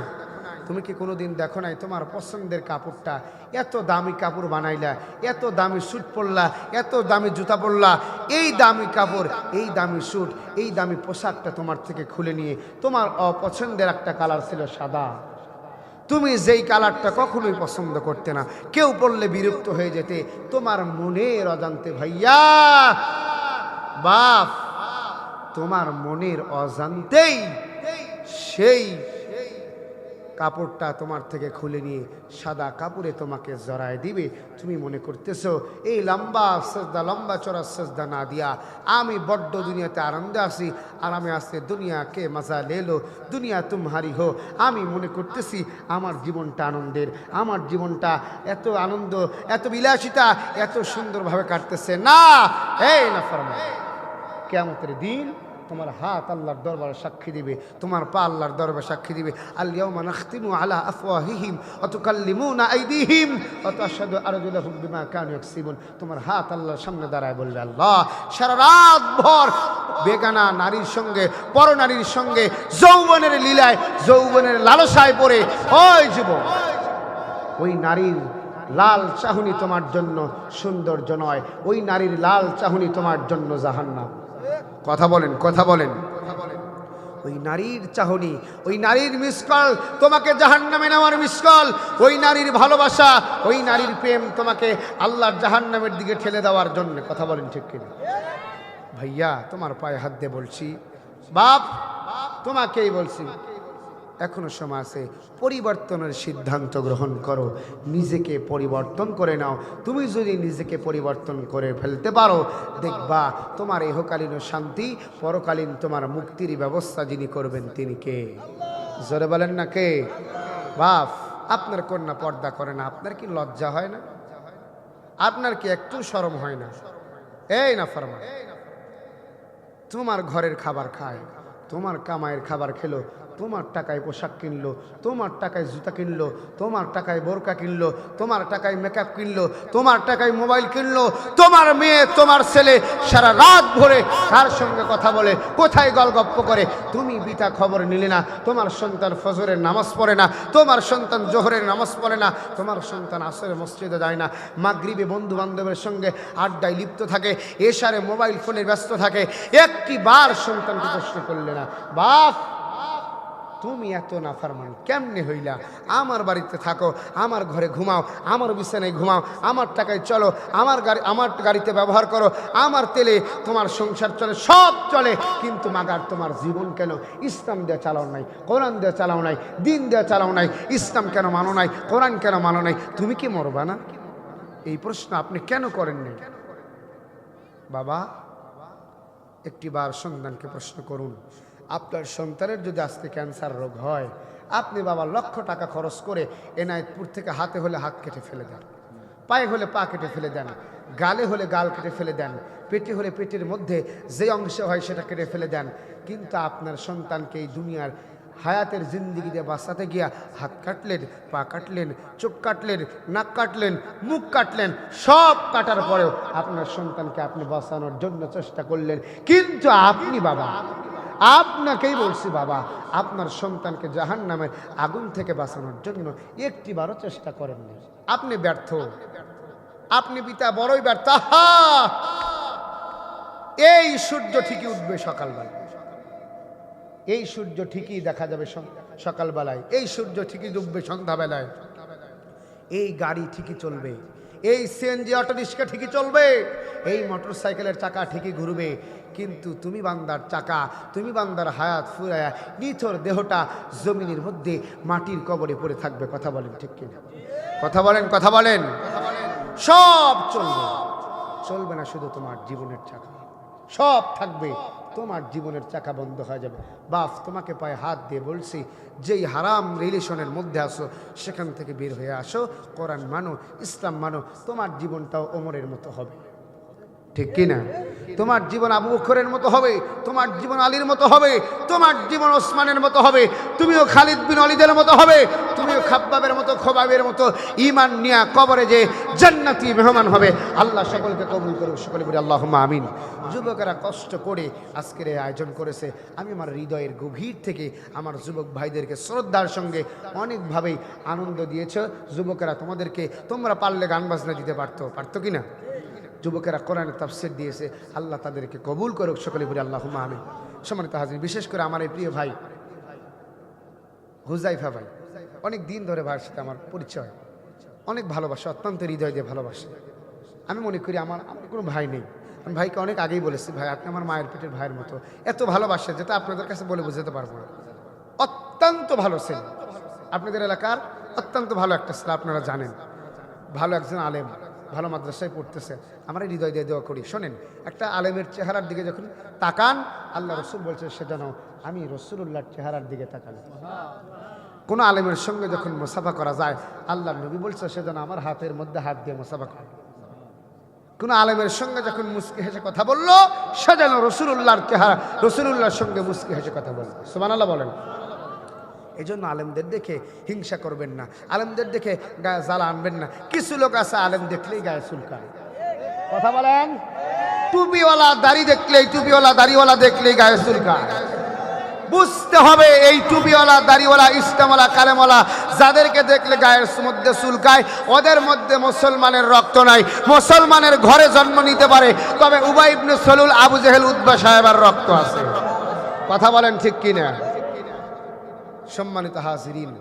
তুমি কি কোনোদিন দেখো নাই তোমার পছন্দের কাপড়টা, এত দামি কাপড় বানাইলা, এত দামি স্যুট পরলা, এত দামি জুতা পরলা, এই দামি কাপড়, এই দামি স্যুট, এই দামি পোশাকটা তোমার থেকে খুলে নিয়ে তোমার অপছন্দের একটা কালার ছিল সাদা, তুমি যেই কালারটা কখনোই পছন্দ করতে না, কেউ পরলে বিরক্ত হয়ে যেতে, তোমার মনের অজান্তে ভাইয়া, বাপ, তোমার মনের অজান্তেই সেই কাপড়টা তোমার থেকে খুলে নিয়ে সাদা কাপড়ে তোমাকে জড়ায় দিবে। তুমি মনে করতেছো এই লম্বা সাজদা, লম্বা চড়া সাজদা না দিয়া আমি বড্ড দুনিয়াতে আনন্দে আছি, আরামে আছে, দুনিয়া কে মজা লেলো, দুনিয়া তুমহারি হো। আমি মনে করতেছি আমার জীবনটা আনন্দের, আমার জীবনটা এত আনন্দ, এত বিলাসিতা, এত সুন্দরভাবে কাটতেছে না। এই না ফরমান, কিয়ামতের দিন তোমার হাত আল্লাহর দরবারে সাক্ষী দিবে, তোমার পা আল্লাহর দরবারে সাক্ষী দিবে। আল ইয়াউমা নাখতিমু আলা আফওয়াহিহিম ওয়া তুকাল্লিমুনা আইদিহিম ওয়া তাশহাদু আরজুলুহুম বিমা কানু ইয়াকসিবুন। তোমার হাত আল্লাহর সামনে দাঁড়ায় বলবে, আল্লাহ, সারা রাত ভর বেগানা নারীর সঙ্গে, পরনারীর সঙ্গে যৌবনের লীলায়, যৌবনের লালসায় পড়ে, ওই যুবক, ওই নারীর লাল চাহনি তোমার জন্য সৌন্দর্য নয়, ওই নারীর লাল চাহনি তোমার জন্য জাহান্নাম। কথা বলেন, কথা বলেন। ওই নারীর চাহনি, ওই নারীর মিসকল তোমাকে জাহান্নামে নেওয়ার মিসকল, ওই নারীর ভালোবাসা, ওই নারীর প্রেম তোমাকে আল্লাহর জাহান্নামের দিকে ঠেলে দেওয়ার জন্য। কথা বলেন ঠিক কিনা? ভাইয়া, তোমার পায়ে হাত দিয়ে বলছি, বাপ, তোমাকেই বলছি, এখনো সময় আছে, পরিবর্তনের সিদ্ধান্ত গ্রহণ করো, নিজেকে পরিবর্তন করে নাও। তুমি যদি নিজেকে পরিবর্তন করে ফেলতে পারো, দেখবা তোমার ইহকালীন শান্তি, পরকালীন তোমার মুক্তির ব্যবস্থা যিনি করবেন তিনি কে? জোরে বলেন না কে? বাপ, আপনার কন্যা পর্দা করে না, আপনার কি লজ্জা হয় না? আপনার কি একটু শরম হয় না? এই না ফরমান, তোমার ঘরের খাবার খায়, তোমার কামাইয়ের খাবার খেলো, তোমার টাকায় পোশাক কিনলো, তোমার টাকায় জুতা কিনলো, তোমার টাকায় বোরকা কিনলো, তোমার টাকায় মেকআপ কিনলো, তোমার টাকায় মোবাইল কিনলো, তোমার মেয়ে, তোমার ছেলে সারা রাত ভরে কার সঙ্গে কথা বলে, কোথায় গল্প করে, তুমি বিটা খবর নিলে না। তোমার সন্তান ফজরের নামাজ পড়ে না, তোমার সন্তান জোহরের নামাজ পড়ে না, তোমার সন্তান আসরে মসজিদে যায় না, মাগরিবে বন্ধু বান্ধবের সঙ্গে আড্ডায় লিপ্ত থাকে, এশারে মোবাইল ফোনে ব্যস্ত থাকে, একটি বার সন্তানকে প্রশ্ন করলে না, বাপ, তুমি এত নাফরমান কেমনে হইলা? আমার বাড়িতে থাকো, আমার ঘরে ঘুমাও, আমার বিছানায় ঘুমাও, আমার টাকায় চলো, আমার গাড়িতে ব্যবহার করো, আমার তেলে তোমার সংসার চলে, সব চলে, কিন্তু মাগার তোমার জীবন কেন ইসলাম দিয়ে চালাও নাই, কোরআন দিয়ে চালাও নাই, দিন দিয়ে চালাও নাই, ইসলাম কেন মানো নাই, কোরআন কেন মানো নাই? তুমি কি মরবা না? এই প্রশ্ন আপনি কেন করেননি? বাবা, একটি বার সন্তানকে প্রশ্ন করুন, আপনার সন্তানের যদি আজকে ক্যান্সার রোগ হয়, আপনি বাবা লক্ষ টাকা খরচ করে এনায়েতপুর থেকে হাতে হলে হাত কেটে ফেলে দেন, পায়ে হলে পা কেটে ফেলে দেন, গালে হলে গাল কেটে ফেলে দেন, পেটে হলে পেটের মধ্যে যে অংশ হয় সেটা কেটে ফেলে দেন, কিন্তু আপনার সন্তানকে এই দুনিয়ার হায়াতের জিন্দিগিতে বাঁচাতে গিয়া হাত কাটলেন, পা কাটলেন, চোখ কাটলেন, নাক কাটলেন, মুখ কাটলেন, সব কাটার পরেও আপনার সন্তানকে আপনি বাঁচানোর জন্য চেষ্টা করলেন। কিন্তু আপনি বাবা, আপনাকেই বলছি বাবা, আপনার সন্তানকে জাহান্নামের আগুন থেকে বাঁচানোর জন্য একটিবারও চেষ্টা করেননি। আপনি ব্যর্থ, আপনি পিতা বড়ই ব্যর্থ। এই সূর্য ঠিকই উঠবে সকালবেলা, এই সূর্য ঠিকই দেখা যাবে সকালবেলায়, এই সূর্য ঠিকই ডুববে সন্ধ্যাবেলায়, এই গাড়ি ঠিকই চলবে, এই সিএনজি অটো রিক্সা ঠিকই চলবে, এই মোটর সাইকেলের চাকা ঠিকই ঘুরবে, কিন্তু তুমি বান্দার চাকা, তুমি বান্দার হায়াত ফুরায়া নিথর দেহটা জমিনের মধ্যে মাটির কবরে পড়ে থাকবে। কথা বলেন ঠিক কিনা? কথা বলেন, কথা বলেন। সব চলবে, চলবে না শুধু তোমার জীবনের চাকা, সব থাকবে, তোমার জীবনের চাকা বন্ধ হয়ে যাবে। বাপ, তোমাকে পায়ে হাত দিয়ে বলছি, যেই হারাম রিলেশনের মধ্যে আসো সেখান থেকে বের হয়ে আসো, কোরআন মানো, ইসলাম মানো, তোমার জীবনটাও ওমরের মতো হবে। ঠিক কিনা? তোমার জীবন আবু বকরের মতো হবে, তোমার জীবন আলীর মতো হবে, তোমার জীবন ওসমানের মতো হবে, তুমিও খালিদ বিন ওয়ালিদের মতো হবে, তুমিও খাব্বাবের মতো, খোবাবের মতো ঈমান নিয়া কবরে যে জান্নাতি মেহমান হবে। আল্লাহ সকলকে কবুল করুক, সকলে বলি আল্লাহুম্মা আমিন। যুবকেরা কষ্ট করে আজকের এই আয়োজন করেছে, আমি আমার হৃদয়ের গভীর থেকে আমার যুবক ভাইদেরকে শ্রদ্ধার সঙ্গে অনেকভাবেই আনন্দ দিয়েছ। যুবকেরা তোমাদেরকে, তোমরা পারলে গান বাজনা দিতে পারতো কি না? যুবকেরা কোরআনের তাফসীর দিয়েছে, আল্লাহ তাদেরকে কবুল করুক, সকলে বলি আল্লাহুম্মা আমিন। সম্মানিত হাজির, বিশেষ করে আমার এই প্রিয় ভাই হুজাইফা ভাই, অনেক দিন ধরে ভাইয়ের সাথে আমার পরিচয়, অনেক ভালোবাসা, অত্যন্ত হৃদয় দিয়ে ভালোবাসে। আমি মনে করি আমার কোনো ভাই নেই। আমি ভাইকে অনেক আগেই বলেছি, ভাই আপনি আমার মায়ের পেটের ভাইয়ের মতো, এত ভালোবাসে যেটা আপনাদের কাছে বলে বোঝাতে পারবো না। অত্যন্ত ভালো ছেলে, আপনাদের এলাকার অত্যন্ত ভালো একটা ছেলে, আপনারা জানেন, ভালো একজন আলেম, ভালো মাদ্রাসায় পড়তেছে। আমরা হৃদয় দিয়ে দোয়া করি। শোনেন, একটা আলেমের চেহারার দিকে যখন তাকান, আল্লাহ রসুল বলছে সে যেন আমি রসুলুল্লাহর চেহারার দিকে তাকান। কোনো আলেমের সঙ্গে যখন মুসাফা করা যায়, আল্লাহ নবী বলছে সে যেন আমার হাতের মধ্যে হাত দিয়ে মুসাফা করে। কোনো আলেমের সঙ্গে যখন মুস্কি হেসে কথা বললো, সে যেন রসুলুল্লাহর চেহারা, রসুলুল্লাহর সঙ্গে মুস্কি হেসে কথা বলল। সুবহানাল্লাহ বলেন। এই জন্য আলেমদের দেখে হিংসা করবেন না, আলেমদের দেখে গায়ে জ্বালা আনবেন না। কিছু লোক আছে আলেম দেখলেই গায়ে চুলকায়। কথা বলেন। টুপিওয়ালা দাড়ি দেখলেই, টুপিওয়ালা দাড়িওয়ালা দেখলেই গায়ে চুলকায়। বুঝতে হবে এই টুপিওয়ালা দাড়িওয়ালা ইসলামওয়ালা কালেমওয়ালা যাদেরকে দেখলে গায়ের মধ্যে চুলকায়, ওদের মধ্যে মুসলমানের রক্ত নাই। মুসলমানের ঘরে জন্ম নিতে পারে, তবে উবাই ইবনে সলুল, আবু জেহেল, উতবা সাহেবের রক্ত আছে। কথা বলেন ঠিক কিনা? সম্মানিত হাজিরিন,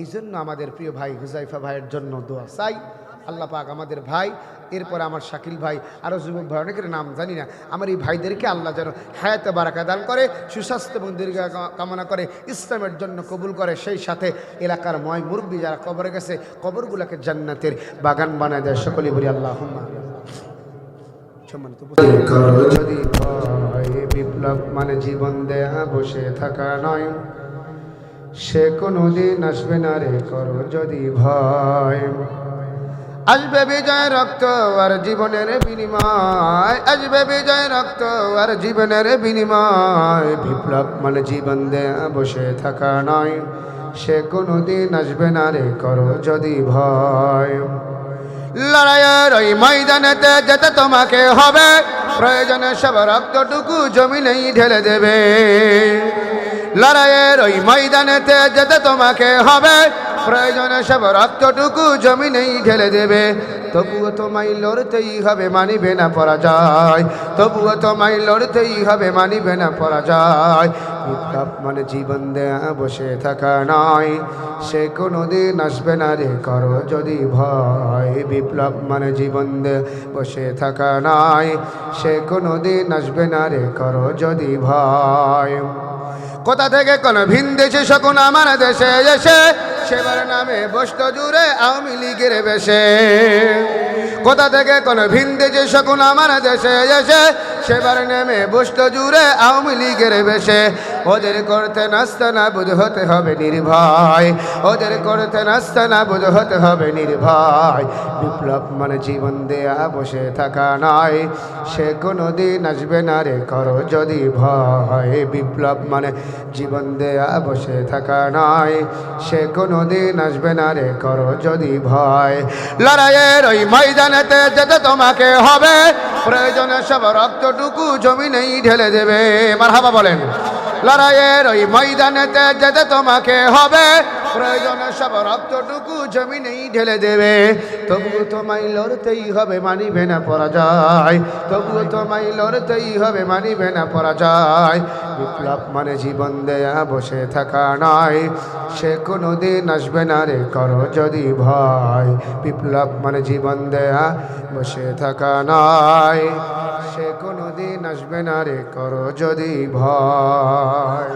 এই জন্য আমাদের প্রিয় ভাই হুজাইফা ভাইয়ের জন্য দোয়া চাই। আল্লাহ পাক আমাদের ভাই, এরপরে আমার শাকিল ভাই, আরও যুবক ভাই, অনেকের নাম জানি না, আমার এই ভাইদেরকে আল্লাহ যেন হায়াতে বারাকা দান করে, সুস্বাস্থ্য এবং দীর্ঘ কামনা করে, ইসলামের জন্য কবুল করে। সেই সাথে এলাকার ময় মুরব্বী যারা কবরে গেছে, কবরগুলোকে জান্নাতের বাগান বানায় দেয়। সকলেই বলি আল্লাহুম্মা। সম্মানিত যদি বিপ্লব মানে জীবন দেয়া বসে থাকা নয়, সে কোনদিন আসবে না রে করো যদি ভয়। আসবে বিজয় রক্ত আর জীবনের বিনিময়, আসবে বিজয় রক্ত আর জীবনের বিনিময়। বিপ্লব মানে জীবন দেয়া বসে থাকা নয়, সে কোনদিন আসবে না রে করো যদি ভয়। লড়াইয়ের ওই ময়দানেতে যেতে তোমাকে হবে, প্রয়োজনে সব রক্তটুকু জমিনেই ঢেলে দেবে। লড়াইয়ের ওই ময়দানেতে যেতে তোমাকে হবে, প্রয়োজনে সব রক্তটুকু জমিনেই ঢেলে দেবে। তবুও তোমায় লড়তেই হবে, মানিবে না পরাজয়। তবুও তোমায় লড়তেই হবে, মানিবে না পরাজয়। বিপ্লব মানে জীবন দেয়া বসে থাকা নয়, সে কোনোদিন আসবে না রে করো যদি ভয়। বিপ্লব মানে জীবন দেয়া বসে থাকা নয়, সে কোনোদিন আসবে না রে করো যদি ভয়। কোথা থেকে কোন ভিন দেশে শকুন আমার দেশে এসে, সেবার নামে বসত জুড়ে আওয়ামী লীগের বেশে। কোথা থেকে কোন ভিন দেশে শকুন আমার দেশে এসে, সেবার নেমে বসত জুড়ে আওয়ামী লীগের বেশে ওদের করতে নাস্তা না বুঝ হতে হবে নির্ভয় ওদের করতে নাস্তা না বুঝ হতে হবে নির্ভয় বিপ্লব মানে জীবন দেয়া বসে থাকা নয় সে কোনো দিন আসবে না রে করো যদি ভয় বিপ্লব মানে জীবন দেয়া বসে থাকা নয় সে কোনো দিন আসবে না রে করো যদি ভয় লড়াইয়ের ওই ময়দানেতে যেতে তোমাকে হবে প্রয়োজনে সব রক্তটুকু জমিনেই ঢেলে দেবে মারহাবা বলেন লড়াইয়ের ওই ময়দানেতে যেতে তোমাকে হবে প্রয়োজনে সব রক্তটুকু জমিনেই ঢেলে দেবে তবুও তোমায় লড়তেই হবে মানিবে না পরাজয় তবুও তোমায় লড়তেই হবে মানিবে না পরাজয় বিপ্লব মানে জীবন দেয়া বসে থাকা নয় সে কোনো দিন আসবে না রে করো যদি ভয় বিপ্লব মানে জীবন দেয়া বসে থাকা নয় সে কোনো দিন আসবে না রে করো যদি ভয়